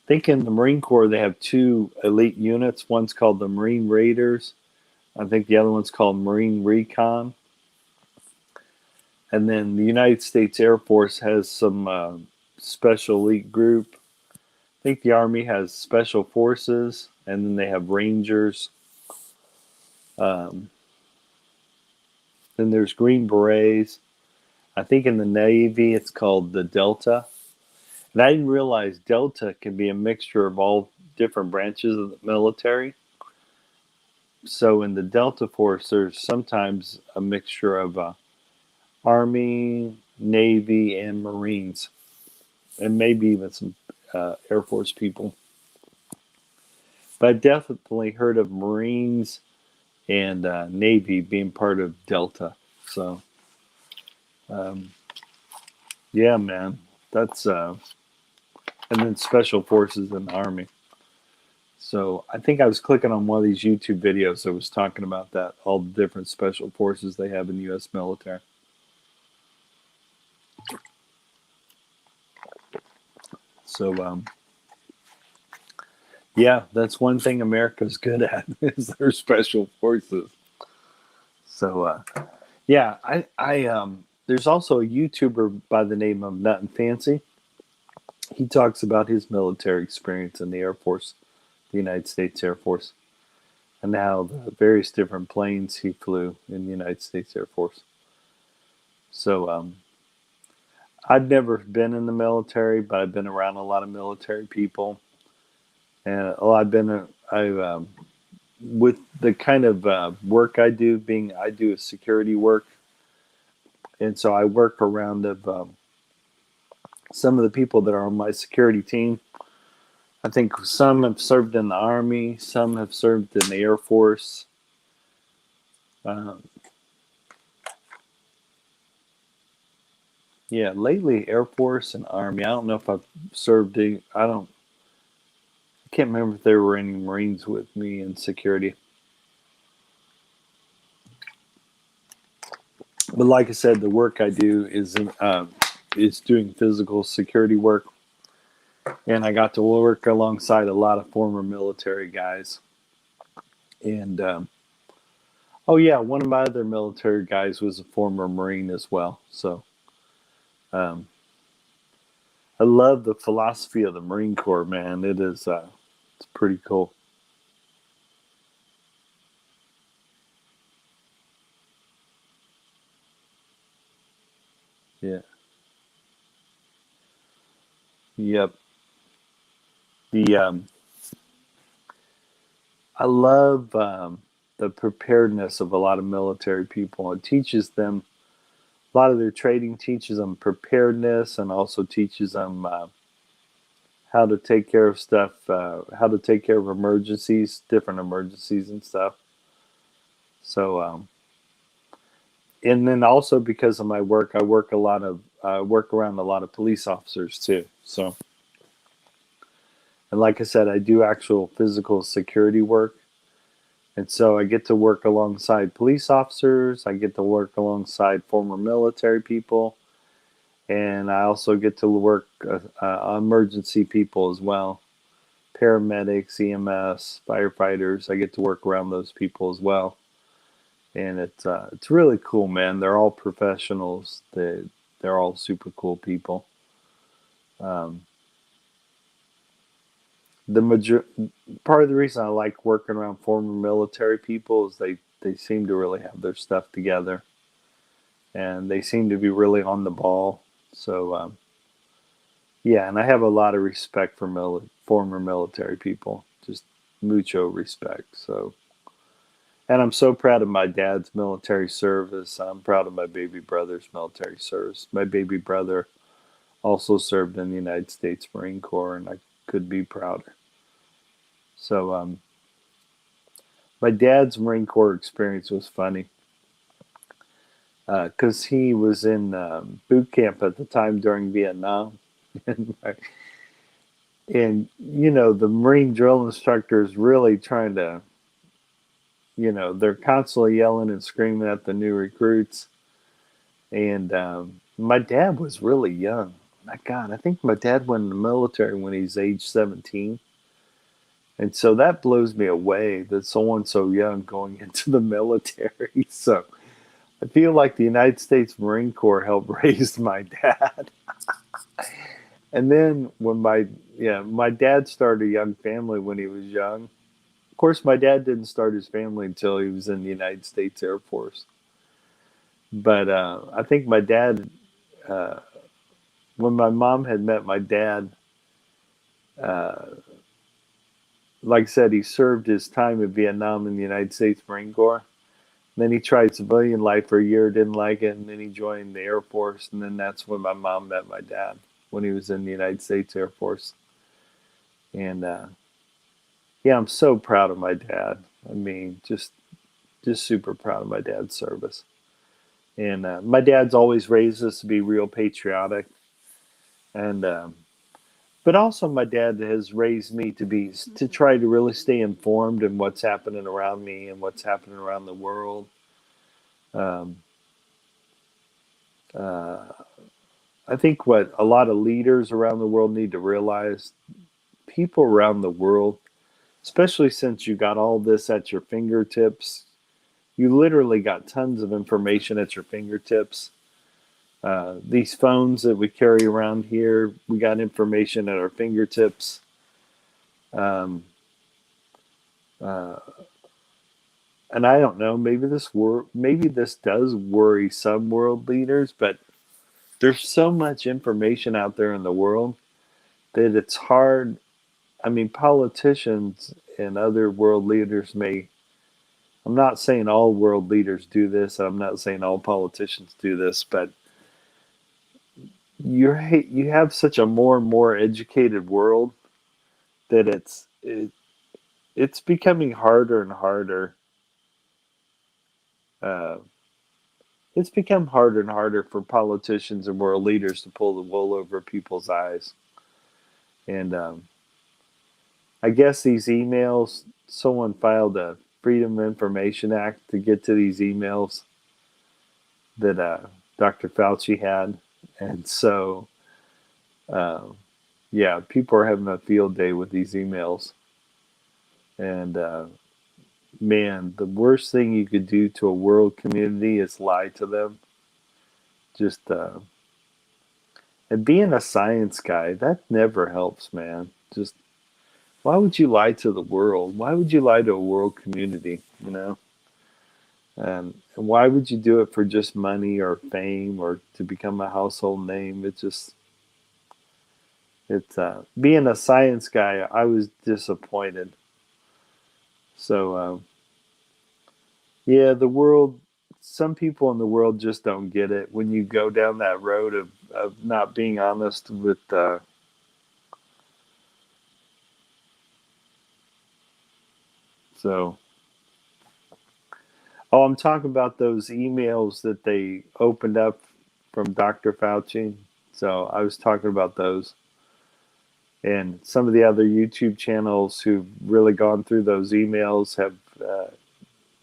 I think in the Marine Corps they have two elite units. One's called the Marine Raiders. I think the other one's called Marine Recon. And then the United States Air Force has some special elite group. I think the Army has Special Forces, and then they have Rangers. Then there's Green Berets. I think in the Navy it's called the Delta. And I didn't realize Delta can be a mixture of all different branches of the military. So in the Delta Force, there's sometimes a mixture of Army, Navy, and Marines. And maybe even some Air Force people. But I've definitely heard of Marines and Navy being part of Delta. So, yeah, man. That's... and then Special Forces and the Army. So I think I was clicking on one of these YouTube videos that was talking about that, all the different special forces they have in the U.S. military. So, yeah, that's one thing America's good at is their special forces. So, yeah, I there's also a YouTuber by the name of Nut and Fancy. He talks about his military experience in the Air Force, the United States Air Force, and how the various different planes he flew in the United States Air Force. So, I've never been in the military, but I've been around a lot of military people, and with the kind of work I do, I do a security work, and so I work around some of the people that are on my security team. I think some have served in the Army, some have served in the Air Force. Yeah, lately Air Force and Army. I don't know if I've served. I can't remember if there were any Marines with me in security. But like I said, the work I do is doing physical security work, and I got to work alongside a lot of former military guys. And oh yeah, one of my other military guys was a former Marine as well. So I love the philosophy of the Marine Corps, man. It's pretty cool. Yeah. Yep. The I love the preparedness of a lot of military people. It teaches them a lot of their training teaches them preparedness and also teaches them how to take care of stuff, how to take care of emergencies, different emergencies and stuff. So, and then also because of my work, I work work around a lot of police officers too. So, and like I said, I do actual physical security work. And so I get to work alongside police officers. I get to work alongside former military people. And I also get to work emergency people as well. Paramedics, EMS, firefighters. I get to work around those people as well. And it's really cool, man. They're all professionals. They're all super cool people. Um, the major Part of the reason I like working around former military people is they seem to really have their stuff together, and they seem to be really on the ball. So yeah, and I have a lot of respect for former military people, just mucho respect. So, and I'm so proud of my dad's military service. I'm proud of my baby brother's military service. My baby brother also served in the United States Marine Corps, and I could be prouder. So, my dad's Marine Corps experience was funny because he was in boot camp at the time during Vietnam. And you know, the Marine drill instructors really trying to, you know, they're constantly yelling and screaming at the new recruits. And my dad was really young. My God, I think my dad went in the military when he's age 17. And so that blows me away that someone so young going into the military. So I feel like the United States Marine Corps helped raise my dad. And then my dad started a young family when he was young. Of course, my dad didn't start his family until he was in the United States Air Force. But I think my dad, uh, when my mom had met my dad, uh, like I said, he served his time in Vietnam in the United States Marine Corps. Then he tried civilian life for a year, didn't like it, and then he joined the Air Force. And then that's when my mom met my dad when he was in the United States Air Force. And yeah, I'm so proud of my dad. I mean, just super proud of my dad's service. And my dad's always raised us to be real patriotic, and but also my dad has raised me to try to really stay informed in what's happening around me and what's happening around the world. Um, uh, I think what a lot of leaders around the world need to realize, people around the world, especially since you got all this at your fingertips, you literally got tons of information at your fingertips. These phones that we carry around here, we got information at our fingertips. Um, uh, and I don't know, maybe this does worry some world leaders, but there's so much information out there in the world that it's hard. I mean, politicians and other world leaders may. I'm not saying all world leaders do this. I'm not saying all politicians do this, but you have such a more and more educated world that it's becoming harder and harder. Uh, it's become harder and harder for politicians and world leaders to pull the wool over people's eyes. And I guess these emails, someone filed a Freedom of Information Act to get to these emails that Dr. Fauci had. And so, uh, yeah, people are having a field day with these emails. And man, the worst thing you could do to a world community is lie to them. Just and being a science guy, that never helps, man. Just why would you lie to the world? Why would you lie to a world community? You know, and why would you do it for just money or fame or to become a household name? It's being a science guy. I was disappointed. So yeah, the world. Some people in the world just don't get it when you go down that road of not being honest with So, oh, I'm talking about those emails that they opened up from Dr. Fauci. So I was talking about those. And some of the other YouTube channels who've really gone through those emails have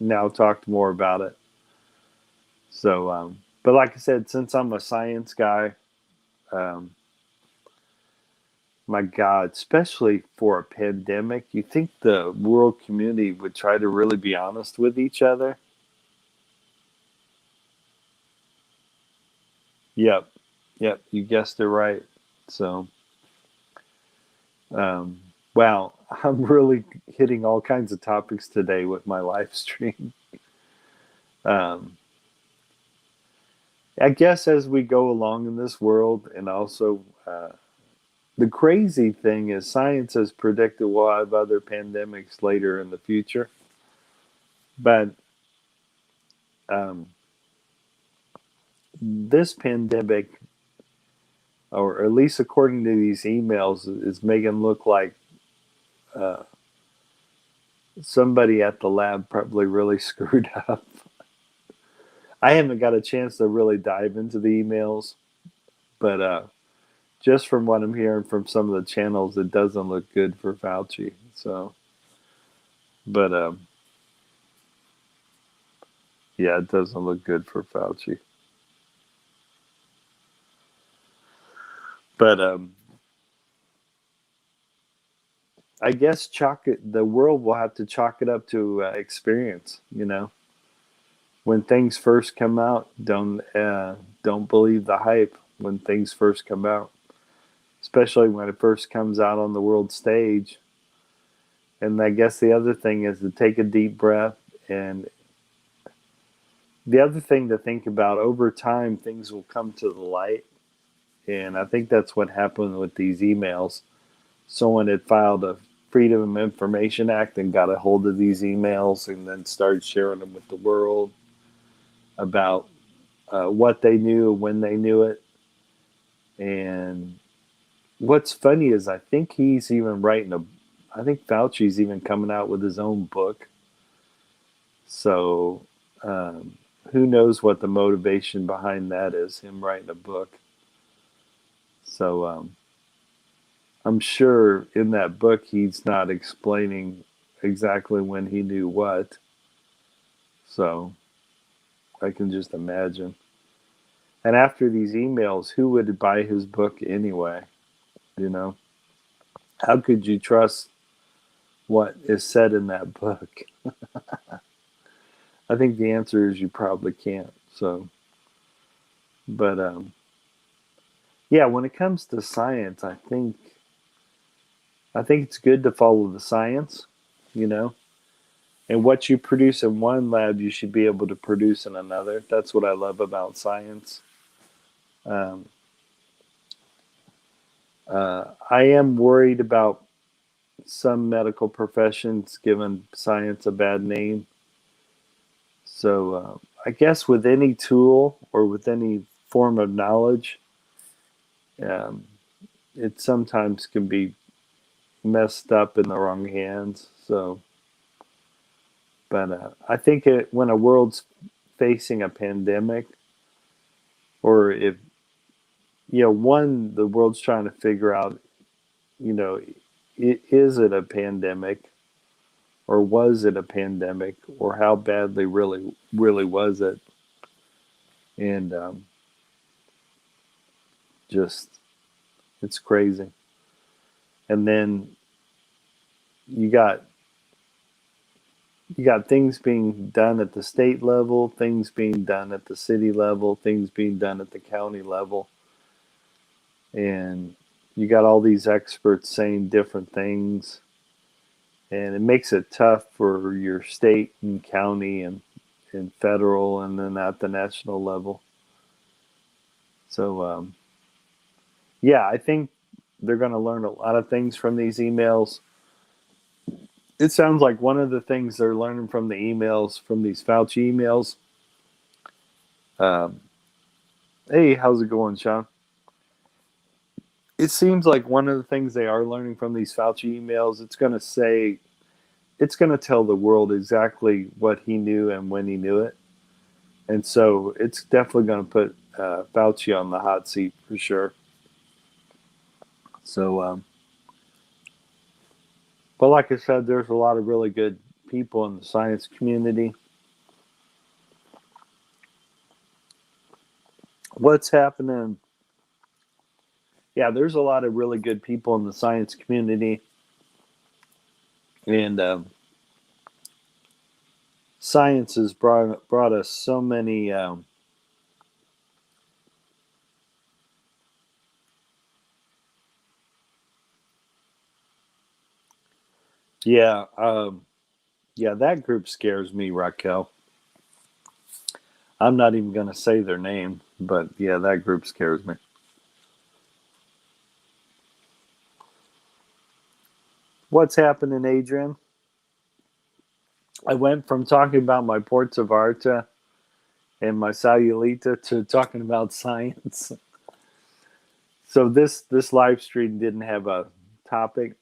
now talked more about it. So, but like I said, since I'm a science guy, um, my God, especially for a pandemic, you think the world community would try to really be honest with each other? Yep. Yep. You guessed it right. So, um, wow, I'm really hitting all kinds of topics today with my live stream. Um, I guess as we go along in this world, and also the crazy thing is science has predicted we'll have other pandemics later in the future. But um, this pandemic, or at least according to these emails, is making it look like uh, somebody at the lab probably really screwed up. I haven't got a chance to really dive into the emails, but just from what I'm hearing from some of the channels, it doesn't look good for Fauci. So, but yeah, it doesn't look good for Fauci. But I guess chalk it. The world will have to chalk it up to experience. You know, when things first come out, don't believe the hype when things first come out, especially when it first comes out on the world stage. And I guess the other thing is to take a deep breath. And the other thing to think about, over time, things will come to the light. And I think that's what happened with these emails. Someone had filed a Freedom of Information Act and got a hold of these emails and then started sharing them with the world about what they knew, when they knew it. And what's funny is I think he's even I think Fauci's even coming out with his own book. So who knows what the motivation behind that is, him writing a book. So I'm sure in that book he's not explaining exactly when he knew what. So I can just imagine. And after these emails, who would buy his book anyway? You know, how could you trust what is said in that book? I think the answer is you probably can't. So, but yeah, when it comes to science, I think it's good to follow the science. You know, and what you produce in one lab, you should be able to produce in another. That's what I love about science. Um, I am worried about some medical professions giving science a bad name. So I guess with any tool or with any form of knowledge, um, it sometimes can be messed up in the wrong hands. So, but I think when a world's facing a pandemic, or if the world's trying to figure out, you know, is it a pandemic, or was it a pandemic, or how badly really was it? And just it's crazy. And then you got you got things being done at the state level, things being done at the city level, things being done at the county level, and you got all these experts saying different things, and it makes it tough for your state and county and federal, and then at the national level. So yeah, I think they're going to learn a lot of things from these emails. It sounds like one of the things they're learning from the emails, from these Fauci emails. Um, hey, how's it going, Sean? It seems like one of the things they are learning from these Fauci emails, it's going to say it's going to tell the world exactly what he knew and when he knew it. And so it's definitely going to put Fauci on the hot seat for sure. So, but like I said, there's a lot of really good people in the science community. What's happening? Yeah, there's a lot of really good people in the science community. And science has brought us so many yeah, yeah, that group scares me, Raquel. I'm not even going to say their name, but yeah, that group scares me. What's happening, Adrian? I went from talking about my ports of Arta and my cellulita to talking about science. So this live stream didn't have a topic.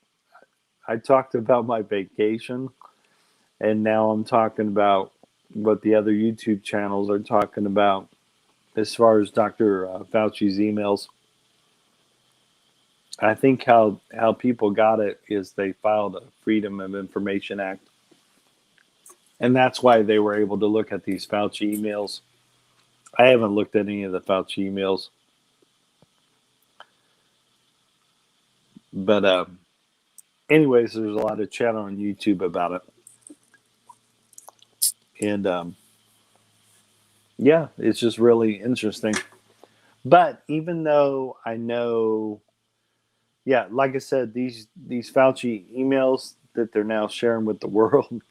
I talked about my vacation, and now I'm talking about what the other YouTube channels are talking about as far as Dr. Fauci's emails. I think how people got it is they filed a Freedom of Information Act, and that's why they were able to look at these Fauci emails. I haven't looked at any of the Fauci emails, but anyways, there's a lot of channel on YouTube about it, and yeah, it's just really interesting. But even though I know, yeah, like I said, these Fauci emails that they're now sharing with the world,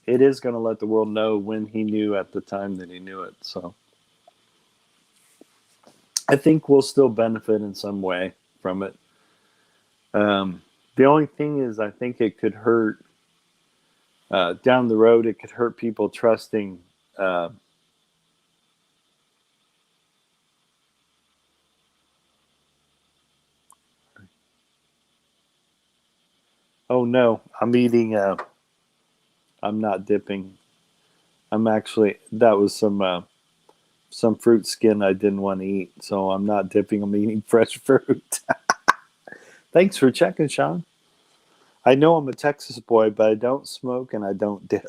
it is going to let the world know when he knew at the time that he knew it. So I think we'll still benefit in some way from it. The only thing is, I think it could hurt down the road. It could hurt people trusting. Oh no, I'm eating. I'm not dipping. I'm actually that was some fruit skin I didn't want to eat, so I'm not dipping. I'm eating fresh fruit. Thanks for checking, Sean. I know I'm a Texas boy, but I don't smoke and I don't dip.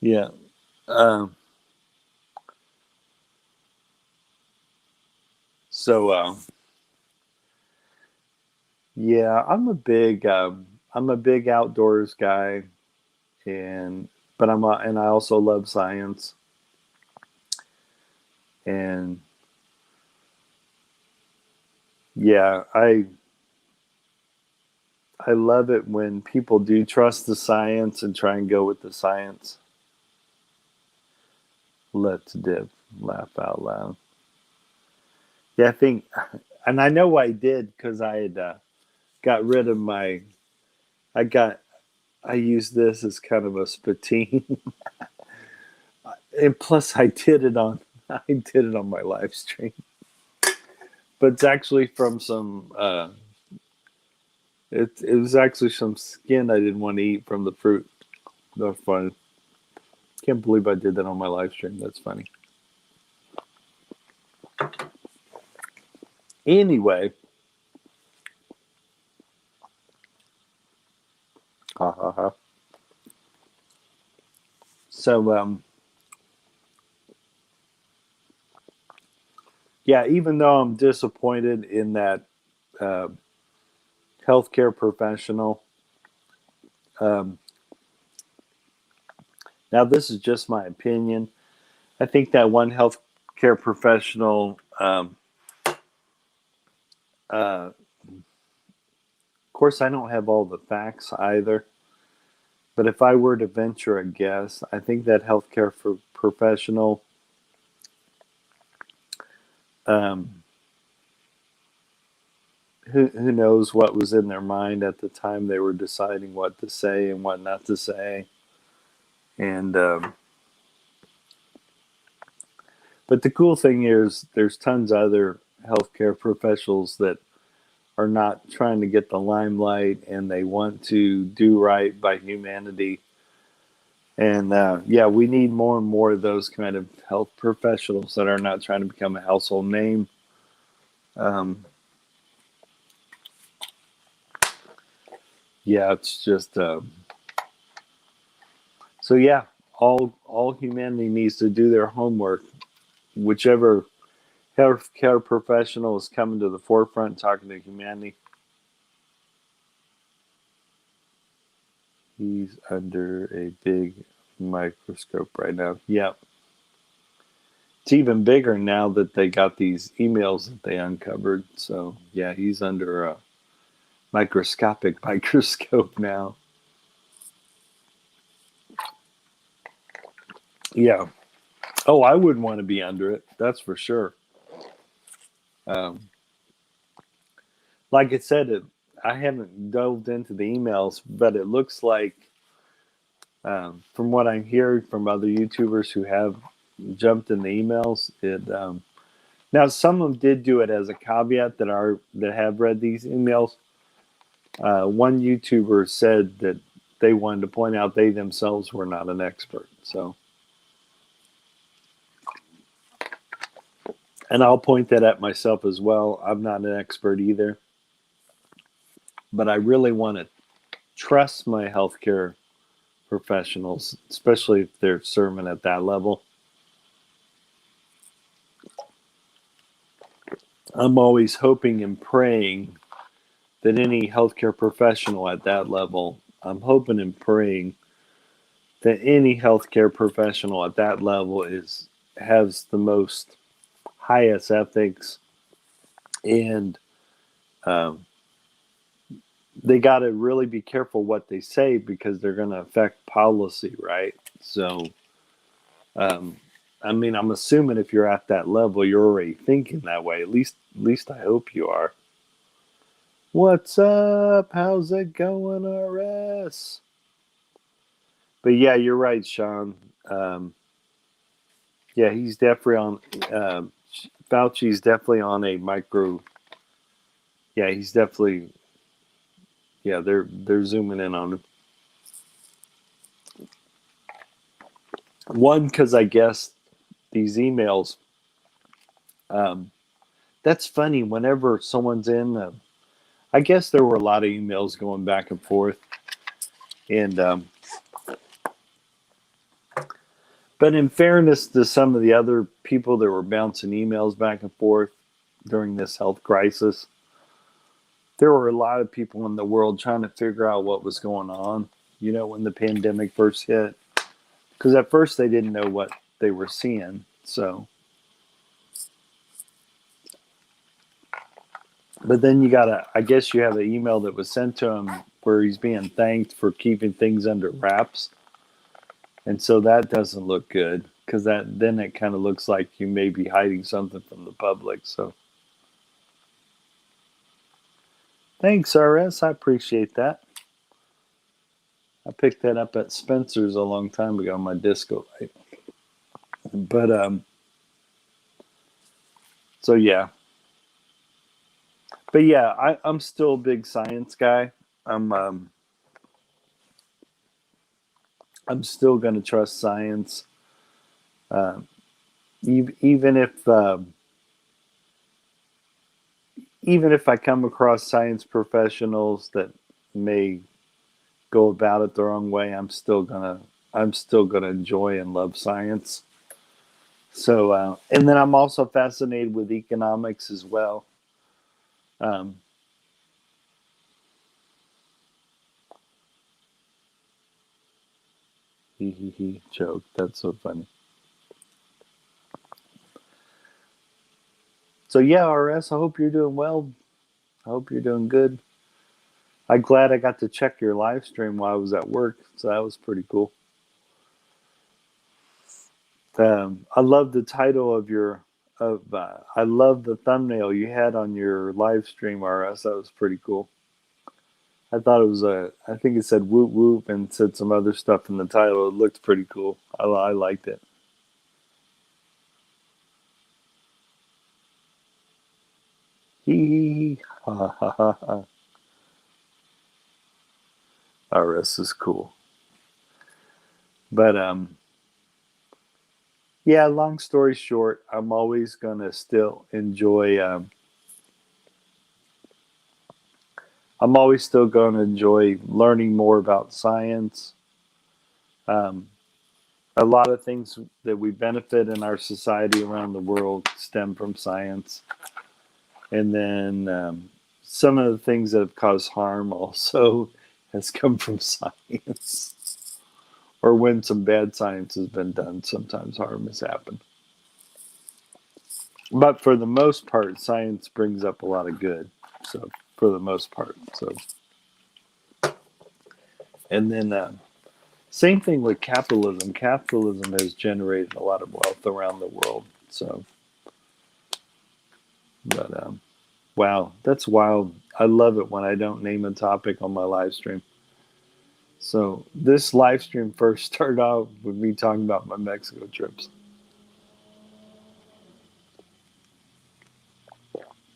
Yeah. Um, so yeah, I'm a big outdoors guy, and but and I also love science, and yeah, I love it when people do trust the science and try and go with the science. Let's dip, laugh out loud. Yeah, I think, and I know I did because I had got rid of my. I got. I used this as kind of a spitine, and plus I did it on. I did it on my live stream, but it's actually from some. It was actually some skin I didn't want to eat from the fruit. That's funny. Can't believe I did that on my live stream. That's funny. Anyway, ha ha ha. So yeah, even though I'm disappointed in that uh, healthcare professional, um, now this is just my opinion. I think that one healthcare professional, of course, I don't have all the facts either, but if I were to venture a guess, I think that healthcare professional um, who knows what was in their mind at the time they were deciding what to say and what not to say. And but the cool thing is, there's tons of other healthcare professionals that are not trying to get the limelight, and they want to do right by humanity. And yeah, we need more and more of those kind of health professionals that are not trying to become a household name. Um, yeah, it's just so yeah. All humanity needs to do their homework. Whichever healthcare professional is coming to the forefront, talking to humanity, he's under a big microscope right now. Yeah, it's even bigger now that they got these emails that they uncovered. So yeah, he's under a microscopic microscope now. Yeah. Oh, I wouldn't want to be under it. That's for sure. Um, like I said, I haven't delved into the emails, but it looks like, from what I'm hearing from other YouTubers who have jumped in the emails, it now some of them did do it as a caveat that have read these emails. One YouTuber said that they wanted to point out they themselves were not an expert. So, and I'll point that at myself as well. I'm not an expert either, but I really want to trust my healthcare professionals, especially if they're serving at that level. I'm always hoping and praying that any healthcare professional at that level, I'm hoping and praying that any healthcare professional at that level has the most highest ethics, and um, they got to really be careful what they say because they're going to affect policy, right? So, um, I mean, I'm assuming if you're at that level, you're already thinking that way. At least I hope you are. What's up? How's it going, RS? But yeah, you're right, Sean. Yeah, he's definitely on. Fauci's definitely on a micro. Yeah, he's definitely. Yeah, they're zooming in on him. One, because I guess these emails. Um, that's funny. Whenever someone's in, I guess there were a lot of emails going back and forth, and but in fairness to some of the other people that were bouncing emails back and forth during this health crisis, there were a lot of people in the world trying to figure out what was going on, when the pandemic first hit. Because at first they didn't know what they were seeing. So, but then I guess you have an email that was sent to him where he's being thanked for keeping things under wraps. And so that doesn't look good because then it kind of looks like you may be hiding something from the public. So, thanks, RS. I appreciate that. I picked that up at Spencer's a long time ago on my disco light. But so yeah. But yeah, I'm still a big science guy. I'm um, I'm still going to trust science, um, even if I come across science professionals that may go about it the wrong way. I'm still gonna enjoy and love science. So, and then I'm also fascinated with economics as well. Um, he joke. That's so funny. So yeah, RS. I hope you're doing well. I hope you're doing good. I'm glad I got to check your live stream while I was at work. So that was pretty cool. I love the title of your of. I love the thumbnail you had on your live stream, RS. That was pretty cool. I thought it was I think it said whoop whoop and said some other stuff in the title. It looked pretty cool. I liked it. Hee ha ha ha ha. RS is cool. But yeah, long story short, I'm always gonna still enjoy I'm always still gonna enjoy learning more about science. Um, a lot of things that we benefit in our society around the world stem from science. And then some of the things that have caused harm also has come from science. Or when some bad science has been done, sometimes harm has happened. But for the most part, science brings up a lot of good. So for the most part, so and then same thing with capitalism. Capitalism has generated a lot of wealth around the world. So, but wow, that's wild. I love it when I don't name a topic on my live stream. So this live stream first started out with me talking about my Mexico trips.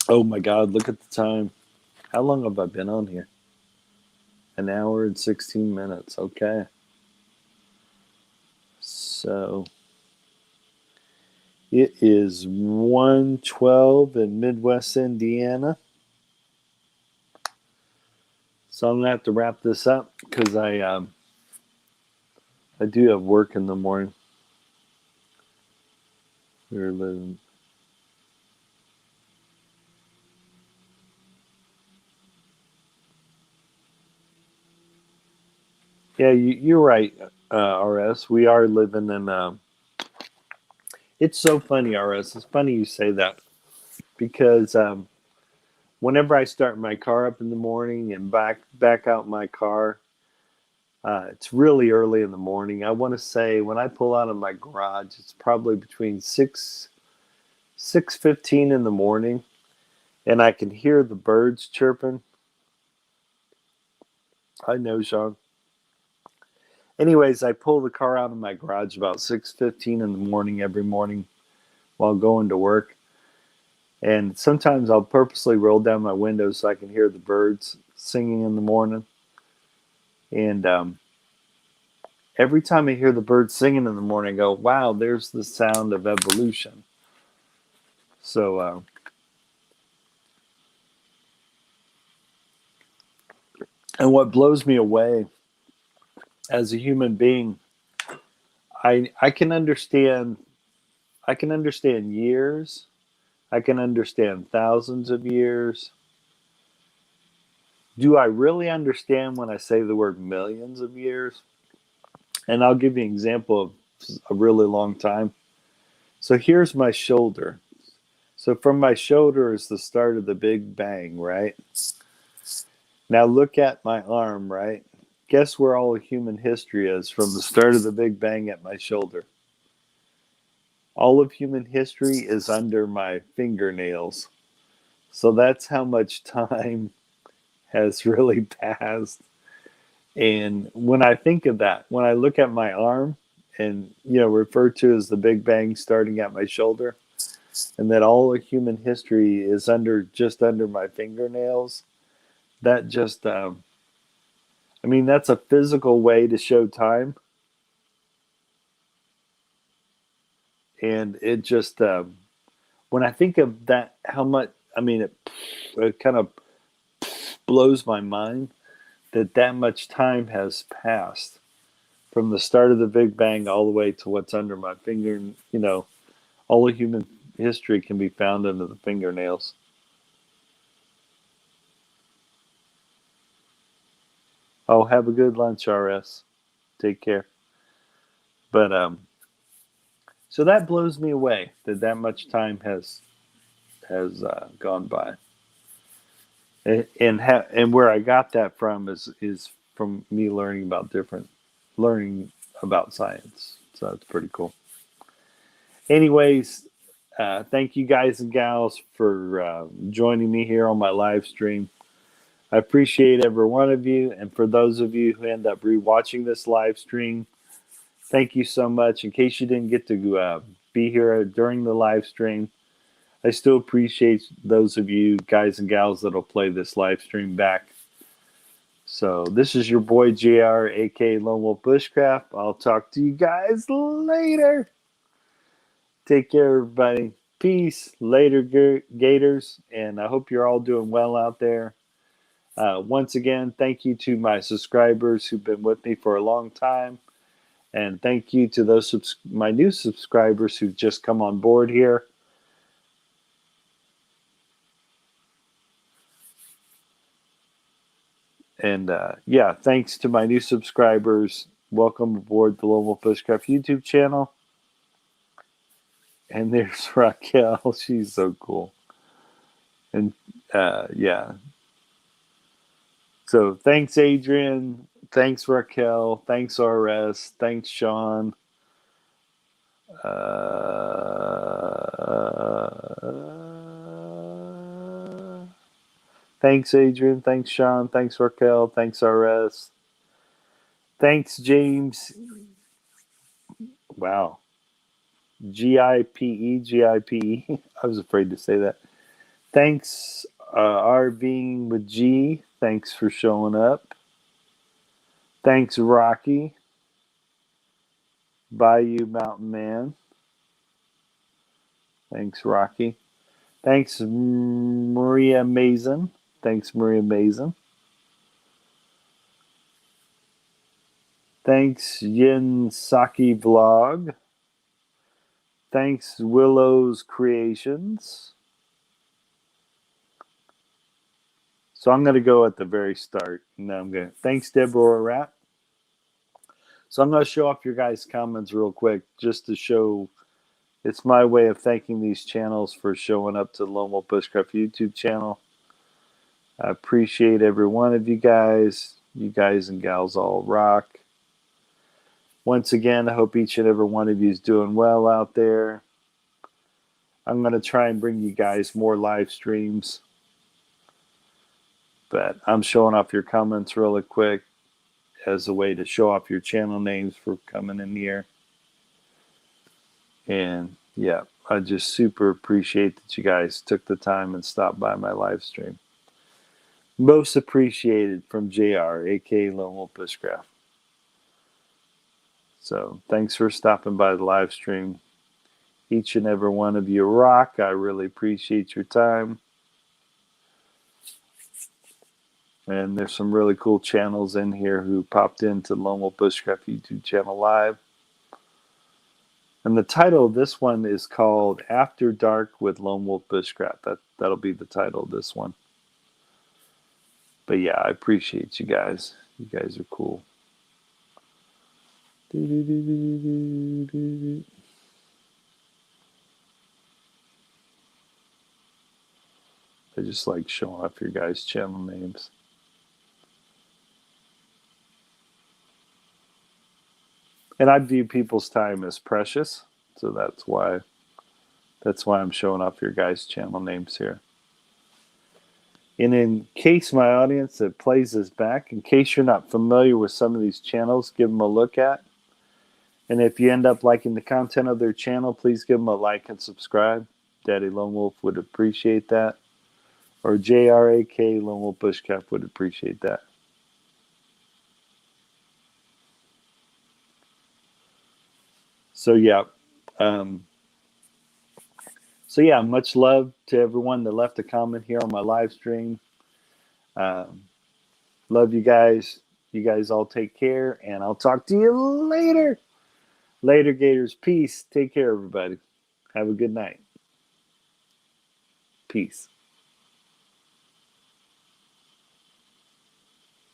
Oh my God, look at the time. How long have I been on here? An hour and 16 minutes. Okay. So it is 1:12 in Midwest Indiana. So I'm gonna have to wrap this up because I do have work in the morning. We're living. Yeah, you're right, RS. We are living in. It's so funny, RS. It's funny you say that because whenever I start my car up in the morning and back out my car, it's really early in the morning. I want to say when I pull out of my garage, it's probably between 6:15 in the morning, and I can hear the birds chirping. I know, Sean. Anyways, I pull the car out of my garage about 6:15 in the morning every morning while going to work. And sometimes I'll purposely roll down my window so I can hear the birds singing in the morning. And every time I hear the birds singing in the morning, I go, wow, there's the sound of evolution. So, and what blows me away as a human being, I can understand years, I can understand thousands of years. Do I really understand when I say the word millions of years? And I'll give you an example of a really long time. So here's my shoulder. So from my shoulder is the start of the Big Bang, right? Now look at my arm, right? Guess where all of human history is from the start of the Big Bang at my shoulder? All of human history is under my fingernails. So that's how much time has really passed. And when I think of that, when I look at my arm and, referred to as the Big Bang starting at my shoulder, and that all of human history is just under my fingernails, that just, that's a physical way to show time. And it just, when I think of that, how much, it kind of blows my mind that much time has passed from the start of the Big Bang all the way to what's under my finger. All of human history can be found under the fingernails. Oh, have a good lunch, RS. Take care. But so that blows me away that much time has gone by, and where I got that from is from me learning about science. So that's pretty cool. Anyways, thank you guys and gals for joining me here on my live stream. I appreciate every one of you, and for those of you who end up rewatching this live stream, thank you so much. In case you didn't get to be here during the live stream, I still appreciate those of you guys and gals that'll play this live stream back. So this is your boy JR, aka Lone Wolf Bushcraft. I'll talk to you guys later. Take care, everybody. Peace. Later, Gators. And I hope you're all doing well out there. Once again, thank you to my subscribers who've been with me for a long time. And thank you to those my new subscribers who've just come on board here. And yeah, thanks to my new subscribers. Welcome aboard the Lone Wolf Bushcraft YouTube channel. And there's Raquel. She's so cool. And yeah. So thanks, Adrian. Thanks, Raquel. Thanks, RS. Thanks, Sean. Thanks, Adrian. Thanks, Sean. Thanks, Raquel. Thanks, RS. Thanks, James. Wow. GIPE. I was afraid to say that. Thanks, R being with G. Thanks for showing up. Thanks, Rocky. Bayou Mountain Man. Thanks, Rocky. Thanks, Maria Mason. Thanks, Maria Mason. Thanks, Yin Saki Vlog. Thanks, Willow's Creations. So I'm going to go at the very start. And I'm going to thanks, Deborah Rapp. So I'm going to show off your guys' comments real quick just to show it's my way of thanking these channels for showing up to the Lone Wolf Bushcraft YouTube channel. I appreciate every one of you guys. You guys and gals all rock. Once again, I hope each and every one of you is doing well out there. I'm going to try and bring you guys more live streams. But I'm showing off your comments really quick as a way to show off your channel names for coming in here. And yeah, I just super appreciate that you guys took the time and stopped by my live stream. Most appreciated from JR, aka Lone Wolf Bushcraft. So thanks for stopping by the live stream. Each and every one of you rock. I really appreciate your time. And there's some really cool channels in here who popped into Lone Wolf Bushcraft YouTube channel live. And the title of this one is called After Dark with Lone Wolf Bushcraft. That'll be the title of this one. But yeah, I appreciate you guys. You guys are cool. I just like showing off your guys' channel names. And I view people's time as precious, so that's why I'm showing off your guys' channel names here. And in case my audience that plays this back, in case you're not familiar with some of these channels, give them a look at. And if you end up liking the content of their channel, please give them a like and subscribe. Daddy Lone Wolf would appreciate that. Or JRAK Lone Wolf Bushcraft would appreciate that. So yeah, much love to everyone that left a comment here on my live stream. Love you guys. You guys all take care, and I'll talk to you later. Later, Gators. Peace. Take care, everybody. Have a good night. Peace.